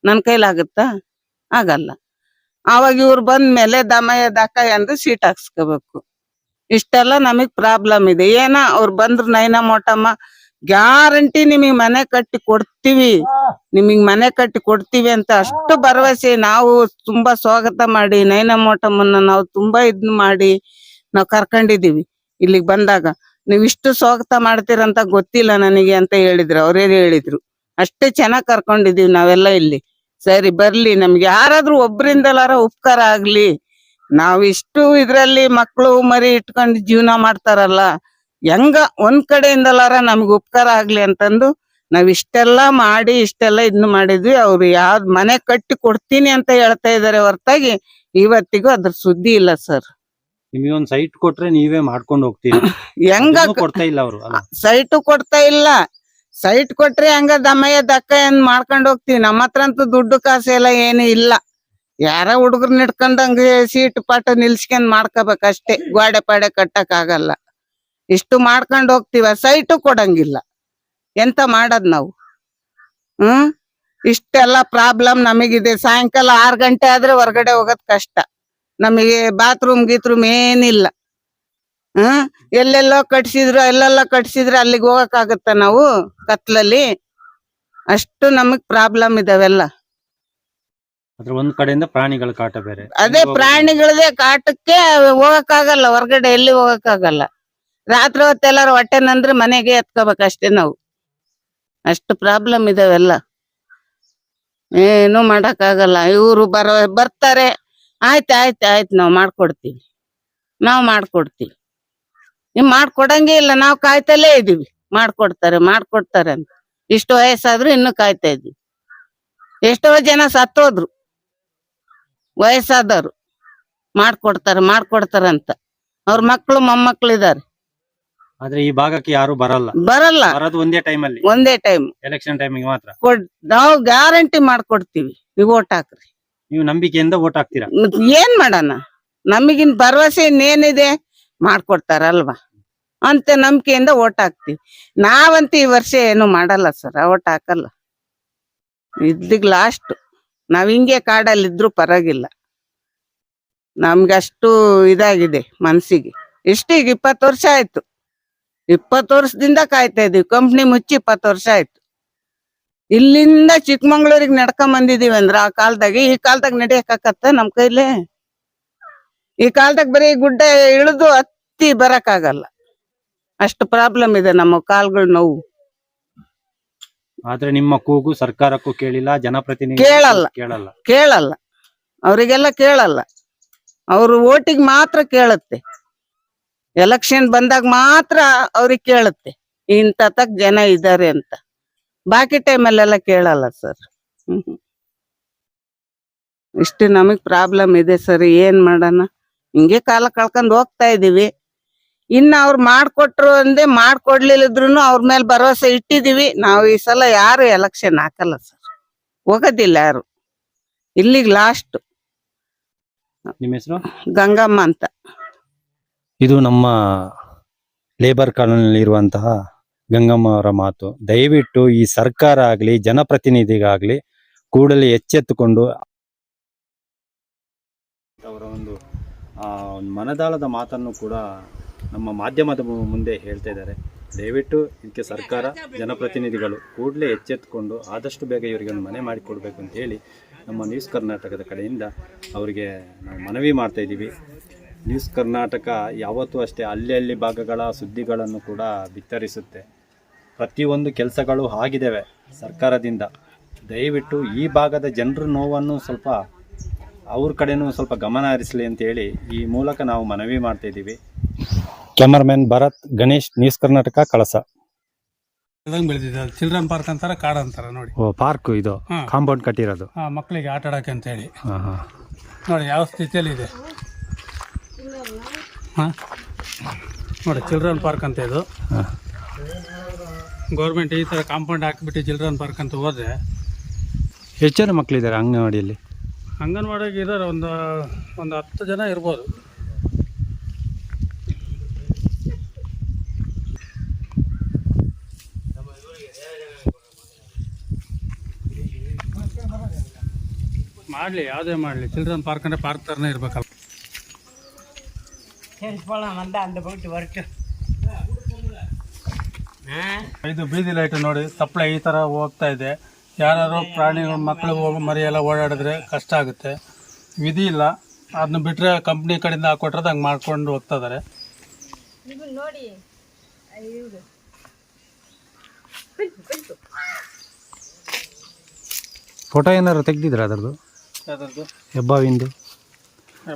ನನ್ ಕೈಲಾಗುತ್ತಾ? ಆಗಲ್ಲ. ಅವಾಗ ಇವ್ರು ಬಂದ್ಮೇಲೆ ದಮಯ ದಕಾಯ ಅಂದ್ರೆ ಸೀಟ್ ಹಾಕ್ಸ್ಕೋಬೇಕು. ಇಷ್ಟೆಲ್ಲ ನಮಗ್ ಪ್ರಾಬ್ಲಮ್ ಇದೆ. ಏನ ಅವ್ರು ಬಂದ್ರು ನೈನಾ ಮೋಟಮ್ಮ ಗ್ಯಾರಂಟಿ ನಿಮಗ್ ಮನೆ ಕಟ್ಟಿ ಕೊಡ್ತೀವಿ, ನಿಮಗ್ ಮನೆ ಕಟ್ಟಿ ಕೊಡ್ತೀವಿ ಅಂತ ಅಷ್ಟು ಭರವಸೆ ನಾವು ತುಂಬಾ ಸ್ವಾಗತ ಮಾಡಿ ನೈನಾ ಮೋಟಮ್ಮನ್ನ ನಾವು ತುಂಬಾ ಇದ್ನ ಮಾಡಿ ನಾವ್ ಕರ್ಕೊಂಡಿದೀವಿ. ಇಲ್ಲಿಗ್ ಬಂದಾಗ ನೀವ್ ಇಷ್ಟು ಸ್ವಾಗತ ಮಾಡ್ತೀರಂತ ಗೊತ್ತಿಲ್ಲ ನನಗೆ ಅಂತ ಹೇಳಿದ್ರು. ಅವ್ರೇ ಹೇಳಿದ್ರು. ಅಷ್ಟೇ ಚೆನ್ನಾಗ್ ಕರ್ಕೊಂಡಿದೀವಿ ನಾವೆಲ್ಲ ಇಲ್ಲಿ. ಸರಿ ಬರ್ಲಿ, ನಮ್ಗೆ ಯಾರಾದ್ರೂ ಒಬ್ರಿಂದಲಾರ ಉಪಕಾರ ಆಗ್ಲಿ. ನಾವ್ ಇಷ್ಟು ಇದ್ರಲ್ಲಿ ಮಕ್ಳು ಮರಿ ಇಟ್ಕೊಂಡು ಜೀವನ ಮಾಡ್ತಾರಲ್ಲ, ಹೆಂಗ ಒಂದ್ ಕಡೆಯಿಂದಲಾರ ನಮ್ಗೆ ಉಪಕಾರ ಆಗ್ಲಿ ಅಂತಂದು ನಾವ್ ಇಷ್ಟೆಲ್ಲಾ ಮಾಡಿ ಇಷ್ಟೆಲ್ಲ ಇದ್ನ ಮಾಡಿದ್ವಿ. ಅವ್ರು ಯಾವ್ದ್ ಮನೆ ಕಟ್ಟಿ ಕೊಡ್ತೀನಿ ಅಂತ ಹೇಳ್ತಾ ಇದಾರೆ ಹೊರತಾಗಿ ಇವತ್ತಿಗೂ ಅದ್ರ ಸುದ್ದಿ ಇಲ್ಲ ಸರ್. ನಿಮಗೆ ಒಂದು ಸೈಟ್ ಕೊಟ್ರೆ ನೀವೇ ಮಾಡ್ಕೊಂಡು ಹೋಗ್ತೀರಾ, ಹೆಂಗ ಅದನ್ನೂ ಕೊಡ್ತಾ ಇಲ್ಲ ಅವರು. ಸೈಟು ಕೊಡ್ತಾ ಇಲ್ಲ. ಸೈಟ್ ಕೊಟ್ರೆ ಹಂಗ ದಮಯ ದಕ್ಕ ಏನ್ ಮಾಡ್ಕೊಂಡ್ ಹೋಗ್ತಿವಿ. ನಮ್ಮ ಹತ್ರ ಅಂತೂ ದುಡ್ಡು ಕಾಸು ಎಲ್ಲ ಏನು ಇಲ್ಲ. ಯಾರ ಹುಡುಗರ್ನ ಇಟ್ಕೊಂಡಂಗ ಸೀಟ್ ಪಾಟ ನಿಲ್ಸ್ಕೊಂಡ್ ಮಾಡ್ಕೋಬೇಕಷ್ಟೇ. ಗೋಡೆ ಪಾಡೆ ಕಟ್ಟಕ್ ಆಗಲ್ಲ. ಇಷ್ಟು ಮಾಡ್ಕೊಂಡ್ ಹೋಗ್ತಿವ, ಸೈಟು ಕೊಡಂಗಿಲ್ಲ. ಎಂತ ಮಾಡದ್ ನಾವು? ಇಷ್ಟೆಲ್ಲ ಪ್ರಾಬ್ಲಮ್ ನಮಗಿದೆ. ಸಾಯಂಕಾಲ 6 ಗಂಟೆ ಆದ್ರೆ ಹೊರಗಡೆ ಹೋಗೋದ್ ಕಷ್ಟ. ನಮಗೆ ಬಾತ್ರೂಮ್ ಗೀತ್ರೂಮ್ ಏನಿಲ್ಲ. ಎಲ್ಲೆಲ್ಲೋ ಕಟ್ಸಿದ್ರು ಅಲ್ಲಿಗೆ ಹೋಗಕ್ ಆಗತ್ತ ನಾವು ಕತ್ಲಲ್ಲಿ? ಅಷ್ಟು ನಮಗ್ ಪ್ರಾಬ್ಲಮ್ ಇದಾವೆಲ್ಲ. ಅದ್ರ ಒಂದ್ ಕಡೆಯಿಂದ ಪ್ರಾಣಿಗಳ ಕಾಟ ಬೇರೆ. ಅದೇ ಪ್ರಾಣಿಗಳದೇ ಕಾಟಕ್ಕೆ ಹೋಗಕ್ ಆಗಲ್ಲ, ಹೊರಗಡೆ ಎಲ್ಲಿ ಹೋಗಕ್ ಆಗಲ್ಲ. ರಾತ್ರಿ ಹೊತ್ತೆಲ್ಲಾರು ಹೊಟ್ಟೆನಂದ್ರೆ ಮನೆಗೆ ಎತ್ಕೋಬೇಕಷ್ಟೇ ನಾವು. ಅಷ್ಟು ಪ್ರಾಬ್ಲಮ್ ಇದಾವೆಲ್ಲ. ಏನು ಮಾಡಕ್ ಆಗಲ್ಲ. ಇವ್ರು ಬರ್ತಾರೆ, ಆಯ್ತು ನಾವ್ ಮಾಡ್ಕೊಡ್ತೀವಿ ನೀವ್ ಮಾಡ್ಕೊಡಂಗೇ ಇಲ್ಲ. ನಾವ್ ಕಾಯ್ತಲೇ ಇದೀವಿ, ಮಾಡ್ಕೊಡ್ತಾರೆ ಅಂತ. ಇಷ್ಟು ವಯಸ್ಸಾದ್ರು ಇನ್ನು ಕಾಯ್ತಾ ಇದೀವಿ. ಎಷ್ಟೋ ಜನ ಸತ್ತೋದ್ರು ವಯಸ್ಸಾದವ್ರು. ಮಾಡ್ಕೊಡ್ತಾರೆ ಅಂತ ಅವ್ರ ಮಕ್ಳು ಮೊಮ್ಮಕ್ಳು ಇದಾರೆ. ಆದ್ರೆ ಈ ಭಾಗಕ್ಕೆ ಯಾರು ಬರಲ್ಲ. ಬರೋದು ಒಂದೇ ಟೈಮ್ ಎಲೆಕ್ಷನ್ ಟೈಮಿಗೆ ಮಾತ್ರ. ನಾವು ಗ್ಯಾರಂಟಿ ಮಾಡ್ಕೊಡ್ತೀವಿ, ನೀವು ಓಟ್ ಹಾಕ್ರಿ. ನೀವು ನಂಬಿಕೆಯಿಂದ ಓಟ್ ಹಾಕ್ತೀರಾ? ಏನ್ ಮಾಡೋಣ? ನಮಗಿನ್ ಭರವಸೆ ಇನ್ನೇನಿದೆ? ಮಾಡ್ಕೊಡ್ತಾರಲ್ವಾ ಅಂತ ನಂಬಿಕೆಯಿಂದ ಓಟ್ ಹಾಕ್ತಿವಿ. ನಾವಂತೂ ಈ ವರ್ಷ ಏನು ಮಾಡಲ್ಲ ಸರ್, ಓಟ್ ಹಾಕಲ್ಲ. ಇದ್ದಿಗ್ ಲಾಸ್ಟ್. ನಾವ್ ಹಿಂಗೆ ಕಾಡಲ್ಲಿ ಇದ್ರು ಪರವಾಗಿಲ್ಲ. ನಮ್ಗಷ್ಟು ಇದಾಗಿದೆ ಮನ್ಸಿಗೆ. ಈಗ 20 ವರ್ಷ ಆಯ್ತು. 20 ವರ್ಷದಿಂದ ಕಾಯ್ತಾ ಇದೀವಿ. ಕಂಪ್ನಿ ಮುಚ್ಚಿ 20 ವರ್ಷ ಆಯ್ತು. ಇಲ್ಲಿಂದ ಚಿಕ್ಕಮಂಗ್ಳೂರಿಗೆ ನಡ್ಕೊಂಡ್ ಬಂದಿದೀವಿ ಅಂದ್ರೆ ಆ ಕಾಲದಾಗೆ ಈ ಕಾಲದಾಗ ನಡೆಯಕ್ಕಾಗತ್ತ ನಮ್ ಕೈಲೇ? ಈ ಕಾಲದಾಗ ಬರೀ ಗುಡ್ಡ ಇಳಿದು ಹತ್ತಿ ಬರಕ್ ಆಗಲ್ಲ. ಅಷ್ಟು ಪ್ರಾಬ್ಲಮ್ ಇದೆ ನಮ್ಮ ಕಾಲ್ಗಳು ನೋವು. ಆದ್ರೆ ನಿಮ್ಮ ಕೂಗು ಸರ್ಕಾರಕ್ಕೂ ಕೇಳಿಲ್ಲ, ಜನಪ್ರತಿನಿಧಿ ಕೇಳಲ್ಲ. ಅವರಿಗೆಲ್ಲ ಕೇಳಲ್ಲ. ಅವ್ರು ಓಟಿಗೆ ಮಾತ್ರ ಕೇಳುತ್ತೆ. ಎಲೆಕ್ಷನ್ ಬಂದಾಗ ಮಾತ್ರ ಅವ್ರಿಗೆ ಕೇಳುತ್ತೆ ಇಂತಕ್ ಜನ ಇದ್ದಾರೆ ಅಂತ. ಬಾಕಿ ಟೈಮಲ್ಲೆಲ್ಲ ಕೇಳಲ್ಲ ಸರ್. ಇಷ್ಟು ನಮಗ್ ಪ್ರಾಬ್ಲಮ್ ಇದೆ ಸರ್. ಏನ್ ಮಾಡೋಣ? ಹಿಂಗೆ ಕಾಲ ಕಳ್ಕೊಂಡ್ ಹೋಗ್ತಾ ಇದೀವಿ. ಇನ್ನ ಅವ್ರು ಮಾಡ್ಕೊಟ್ರು ಅಂದೆ, ಮಾಡ್ಕೊಡ್ಲಿಲ್ಲದ್ರು ಅವ್ರ ಮೇಲೆ ಭರವಸೆ ಇಟ್ಟಿದೀವಿ. ನಾವು ಈ ಸಲ ಯಾರು ಎಲೆಕ್ಷನ್ ಹಾಕಲ್ಲ ಸರ್, ಹೋಗೋದಿಲ್ಲ ಯಾರು. ಇಲ್ಲಿಗೆ ಲಾಸ್ಟ್. ನಿಮ್ಮ ಹೆಸರು? ಗಂಗಮ್ಮ ಅಂತ. ಇದು ನಮ್ಮ ಲೇಬರ್ ಕಾಲೋನಿಯಲ್ಲಿ ಇರುವಂತಹ ಗಂಗಮ್ಮ ಅವರ ಮಾತು. ದಯವಿಟ್ಟು ಈ ಸರ್ಕಾರ ಆಗ್ಲಿ ಜನಪ್ರತಿನಿಧಿಗಾಗ್ಲಿ ಕೂಡಲೇ ಎಚ್ಚೆತ್ತುಕೊಂಡು ಅವರ ಒಂದು ಮನದಾಳದ ಮಾತನ್ನು ಕೂಡ ನಮ್ಮ ಮಾಧ್ಯಮದ ಮುಂದೆ ಹೇಳ್ತಾ ಇದ್ದಾರೆ. ದಯವಿಟ್ಟು ಇದಕ್ಕೆ ಸರ್ಕಾರ ಜನಪ್ರತಿನಿಧಿಗಳು ಕೂಡಲೇ ಎಚ್ಚೆತ್ತುಕೊಂಡು ಆದಷ್ಟು ಬೇಗ ಇವರಿಗೆ ಒಂದು ಮನೆ ಮಾಡಿಕೊಡ್ಬೇಕು ಅಂತ ಹೇಳಿ ನಮ್ಮ ನ್ಯೂಸ್ ಕರ್ನಾಟಕದ ಕಡೆಯಿಂದ ಅವರಿಗೆ ನಾವು ಮನವಿ ಮಾಡ್ತಾ ಇದ್ದೀವಿ. ನ್ಯೂಸ್ ಕರ್ನಾಟಕ ಯಾವತ್ತೂ ಅಷ್ಟೇ ಅಲ್ಲಿ ಭಾಗಗಳ ಸುದ್ದಿಗಳನ್ನು ಕೂಡ ಬಿತ್ತರಿಸುತ್ತೆ. ಪ್ರತಿಯೊಂದು ಕೆಲಸಗಳು ಆಗಿದ್ದಾವೆ ಸರ್ಕಾರದಿಂದ. ದಯವಿಟ್ಟು ಈ ಭಾಗದ ಜನರ ನೋವನ್ನು ಸ್ವಲ್ಪ ಅವ್ರ ಕಡೆನೂ ಸ್ವಲ್ಪ ಗಮನ ಹರಿಸಲಿ ಅಂತೇಳಿ ಈ ಮೂಲಕ ನಾವು ಮನವಿ ಮಾಡ್ತಾ ಇದ್ದೀವಿ. ಕ್ಯಾಮರಾಮನ್ ಭರತ್, ಗಣೇಶ್, ನ್ಯೂಸ್ ಕರ್ನಾಟಕ, ಕಳಸ. ಬೆಳೆದಿದೆ ಚಿಲ್ಡ್ರನ್ ಪಾರ್ಕ್ ಅಂತಾರ, ಕಾಡ್ ಅಂತಾರ ನೋಡಿ. ಪಾರ್ಕ್ ಇದು ಕಾಂಪೌಂಡ್ ಕಟ್ಟಿರೋದು ಮಕ್ಕಳಿಗೆ ಆಟ ಆಡಕ್ಕೆ ಅಂತ ಹೇಳಿ. ನೋಡಿ ಯಾವ ಸ್ಥಿತಿಯಲ್ಲಿ ಇದೆ ನೋಡಿ. ಚಿಲ್ಡ್ರನ್ ಪಾರ್ಕ್ ಅಂತ ಇದು. ಗೌರ್ಮೆಂಟ್ ಈ ಥರ ಕಾಂಪೌಂಡ್ ಹಾಕಿಬಿಟ್ಟು ಚಿಲ್ಡ್ರನ್ ಪಾರ್ಕ್ ಅಂತ ಹೋದ್ರೆ ಎಷ್ಟು ಜನ ಮಕ್ಕಳಿದ್ದಾರೆ ಅಂಗನವಾಡಿಯಲ್ಲಿ? ಅಂಗನವಾಡಿಗೆ ಇದ್ದಾರೆ ಒಂದು 10 ಜನ ಇರ್ಬೋದು. ಮಾಡಲಿ, ಯಾವುದೇ ಮಾಡಲಿ, ಚಿಲ್ಡ್ರನ್ ಪಾರ್ಕ್ ಅಂದರೆ ಪಾರ್ಕ್ ಥರನೇ ಇರಬೇಕಲ್ಲ. ಇದು ಬೀದಿ ಲೈಟ್ ನೋಡಿ, ಸಪ್ಲೈ ಈ ಥರ ಹೋಗ್ತಾ ಇದೆ. ಯಾರು ಪ್ರಾಣಿಗಳು ಮಕ್ಕಳು ಮರಿ ಎಲ್ಲ ಓಡಾಡಿದ್ರೆ ಕಷ್ಟ ಆಗುತ್ತೆ. ವಿಧಿ ಇಲ್ಲ, ಅದನ್ನ ಬಿಟ್ಟರೆ ಕಂಪ್ನಿ ಕಡೆಯಿಂದ ಹಾಕೊಟ್ರೆ ಹಂಗೆ ಮಾಡ್ಕೊಂಡು ಹೋಗ್ತಾ ಇದ್ದಾರೆ. ಫೋಟೋ ಏನಾದ್ರು ತೆಗ್ದಿದ್ರ ಅದರದ್ದು? ಯಾವ್ದು ಹೆಬ್ಬಾವಿಂದು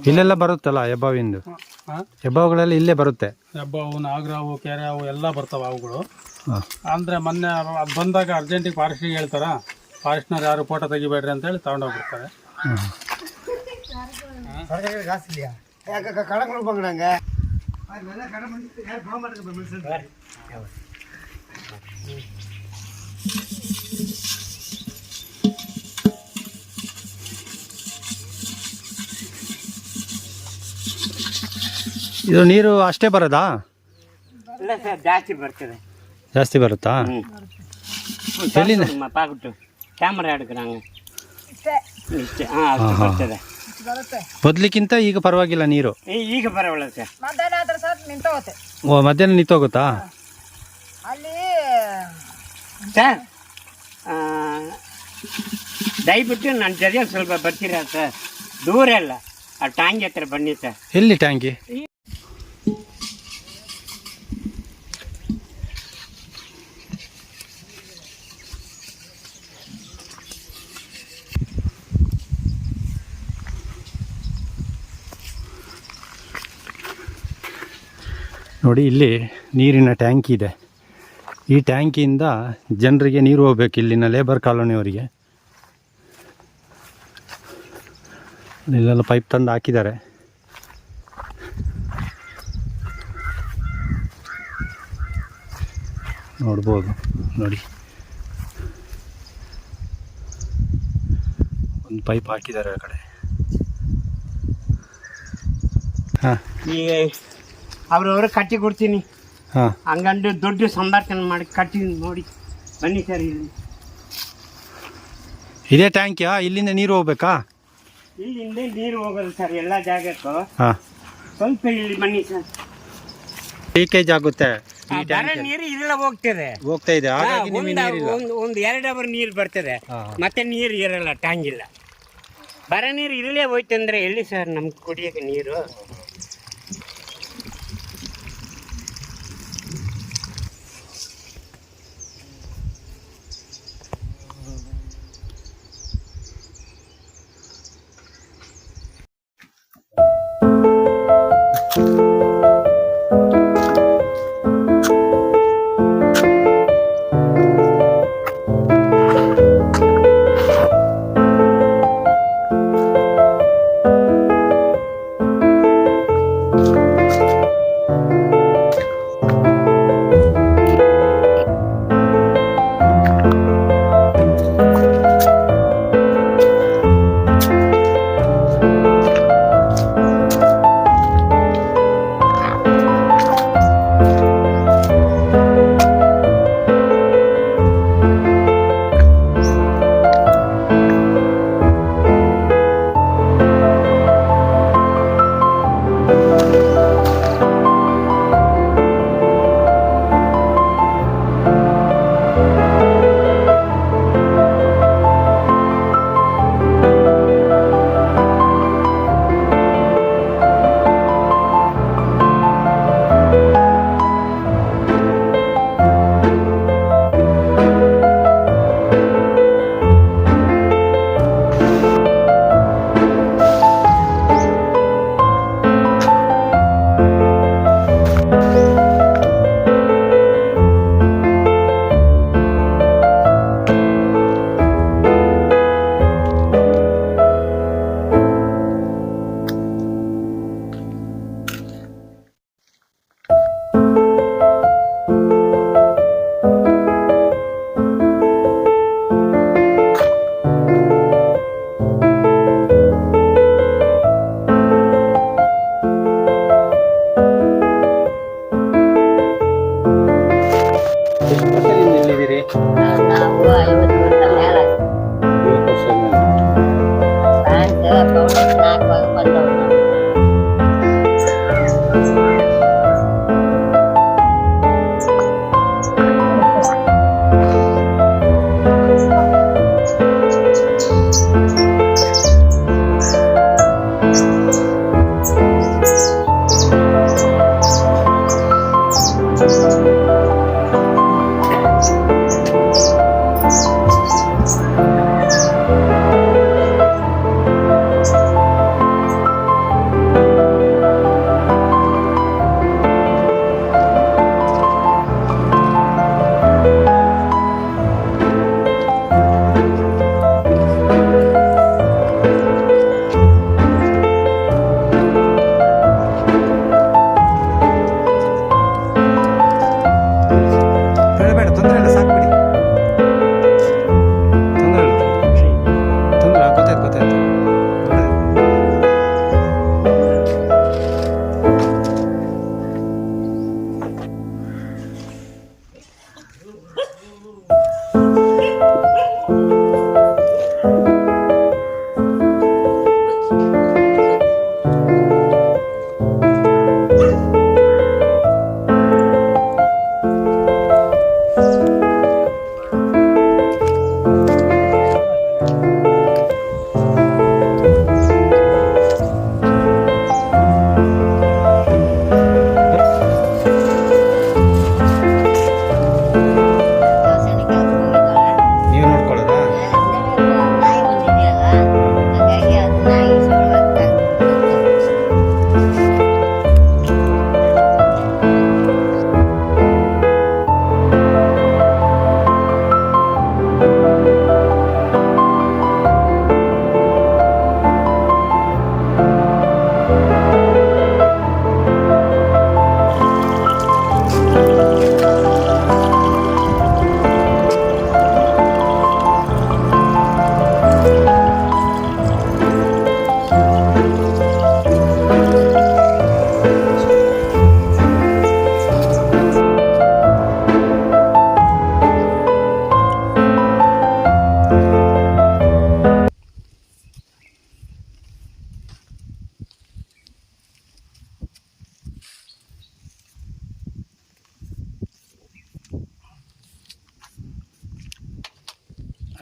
ಇಲ್ಲೆಲ್ಲ ಬರುತ್ತಲ್ಲ, ಹೆಬ್ಬಾವಿಂದು ಹೆಬ್ಬಾವುಗಳೆಲ್ಲ ಇಲ್ಲೇ ಬರುತ್ತೆ. ಹೆಬ್ಬಾವು, ನಾಗರಾವು, ಕೆರೆ ಹಾವು ಎಲ್ಲ ಬರ್ತಾವೆ ಅವುಗಳು. ಹಾಂ. ಅಂದರೆ ಮೊನ್ನೆ ಅದು ಬಂದಾಗ ಅರ್ಜೆಂಟಿಗೆ ಫಾರೆಸ್ಟಿಗೆ ಹೇಳ್ತಾರ, ಫಾರೆಸ್ಟ್ನವ್ರು ಯಾರು ಫೋಟೋ ತೆಗಿಬೇಡ್ರಿ ಅಂತೇಳಿ ತಗೊಂಡೋಗ್ಬಿಡ್ತಾರೆ. ಇದು ನೀರು ಅಷ್ಟೇ ಬರೋದಾ? ಇಲ್ಲ ಸರ್, ಜಾಸ್ತಿ ಬರ್ತದೆ. ಜಾಸ್ತಿ ಬರುತ್ತಾ? ಎಲ್ಲಿಂದ? ಕ್ಯಾಮ್ರಾ எடுக்கிறாங்க. ಅದು ಬರ್ತದೆ. ಮೊದ್ಲಿಕ್ಕಿಂತ ಈಗ ಪರವಾಗಿಲ್ಲ ನೀರು? ಈಗ ಪರವಾಗಿಲ್ಲ ಸರ್. ಮಧ್ಯಾಹ್ನ ಆದ್ರೆ ಸರ್ ನಿಂತೋಗುತ್ತೆ. ಓ, ಮಧ್ಯಾಹ್ನ ನಿಂತೋಗುತ್ತಾ? ಅಲ್ಲಿ ಸರ್ ದಯವಿಟ್ಟು ನನ್ನ ಜೊತೆ ಸ್ವಲ್ಪ ಬರ್ತೀರಾ ಸರ್? ದೂರ ಇಲ್ಲ, ಆ ಟ್ಯಾಂಕ್ ಹತ್ರ ಬನ್ನಿ ಸರ್. ಎಲ್ಲಿ ಟ್ಯಾಂಕಿ? ನೋಡಿ, ಇಲ್ಲಿ ನೀರಿನ ಟ್ಯಾಂಕಿ ಇದೆ. ಈ ಟ್ಯಾಂಕಿಯಿಂದ ಜನರಿಗೆ ನೀರು ಹೋಗ್ಬೇಕು, ಇಲ್ಲಿನ ಲೇಬರ್ ಕಾಲೋನಿಯವರಿಗೆ. ಇಲ್ಲೆಲ್ಲ ಪೈಪ್ ತಂದು ಹಾಕಿದ್ದಾರೆ. ನೋಡ್ಬೋದು ನೋಡಿ, ಒಂದು ಪೈಪ್ ಹಾಕಿದ್ದಾರೆ ಆ ಕಡೆ. ಹಾಂ, ಈಗ ಅವ್ರವ್ರು ಕಟ್ಟಿ ಕೊಡ್ತೀನಿ. ಹಾಂ, ಹಂಗಂದು ದುಡ್ಡು ಸಂಪಾದನೆ ಮಾಡಿ ಕಟ್ಟಿ ನೋಡಿ ಬನ್ನಿ ಸರ್. ಇಲ್ಲಿ ಇದೇ ಟ್ಯಾಂಕಿಯಾ? ಇಲ್ಲಿಂದ ನೀರು ಹೋಗ್ಬೇಕಾ? ಇಲ್ಲಿಂದ ನೀರು ಹೋಗೋದು ಸರ್ ಎಲ್ಲ ಜಾಗಕ್ಕೂ. ಹಾಂ, ಸ್ವಲ್ಪ ಇಲ್ಲಿ ಬನ್ನಿ ಸರ್. ಲೀಕೇಜ್ ಆಗುತ್ತೆ. ಬರೋ ನೀರು ಇಲ್ಲ ಹೋಗ್ತದೆ, ಹೋಗ್ತಾ ಇದೆ, ಹಾಗಾಗಿ ನಿಮಗೆ ನೀರಿಲ್ಲ. ಒಂದು 2 ಅವರ್ ನೀರು ಬರ್ತದೆ, ಮತ್ತೆ ನೀರು ಇರಲ್ಲ, ಟ್ಯಾಂಕ್ ಇಲ್ಲ. ಬರೋ ನೀರು ಇರಲೇ ಹೋಯ್ತಂದ್ರೆ ಎಲ್ಲಿ ಸರ್ ನಮ್ಗೆ ಕುಡಿಯೋಕೆ ನೀರು?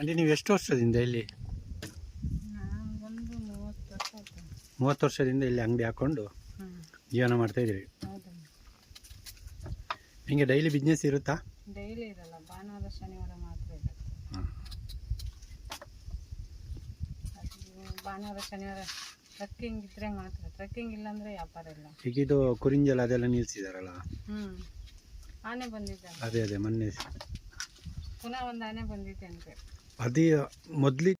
ಅಲ್ಲಿ ನೀವು ಎಷ್ಟು ವರ್ಷದಿಂದ ಇಲ್ಲಿ? 30 ವರ್ಷದಿಂದ ಇಲ್ಲಿ ಅಂಗಡಿ ಹಾಕೊಂಡು ಜೀವನ ಮಾಡ್ತಾ ಇದ್ದೀರಿ. ಹಿಂಗೆ ಡೈಲಿ ಬಿಸ್ನೆಸ್ ಇರುತ್ತಾ? ಡೈಲಿ ಇರಲ್ಲ, ಭಾನುವಾರ ಶನಿವಾರ ಮಾತ್ರ ಇರುತ್ತೆ. ಭಾನುವಾರ ಶನಿವಾರ ಟ್ರಕ್ಕಿಂಗ್ ಇದ್ರೆ ಮಾತ್ರ, ಟ್ರಕ್ಕಿಂಗ್ ಇಲ್ಲಾಂದ್ರೆ ವ್ಯಾಪಾರ ಇಲ್ಲ. ಈಗ ಇದು ಕುರಿಂಜಲ್ ಅದೆಲ್ಲ ನಿಲ್ಸಿದಾರಲ್ಲ? ಆನೆ ಬಂದಿದ್ದ, ಅದೇ ಮೊನ್ನೆ ಪುನಃ ಒಂದು ಆನೆ ಬಂದಿದೆ ಅಂತೆ. ಅದೇ ಮೊದ್ಲಿ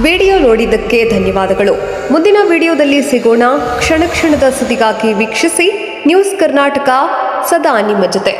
ವಿಡಿಯೋ ನೋಡಿದ್ದಕ್ಕೆ ಧನ್ಯವಾದಗಳು. ಮುಂದಿನ ವಿಡಿಯೋದಲ್ಲಿ ಸಿಗೋಣ. ಕ್ಷಣ ಕ್ಷಣದ ಸುದ್ದಿಗಾಗಿ ವೀಕ್ಷಿಸಿ ನ್ಯೂಸ್ ಕರ್ನಾಟಕ, ಸದಾ ನಿಮ್ಮ ಜೊತೆ.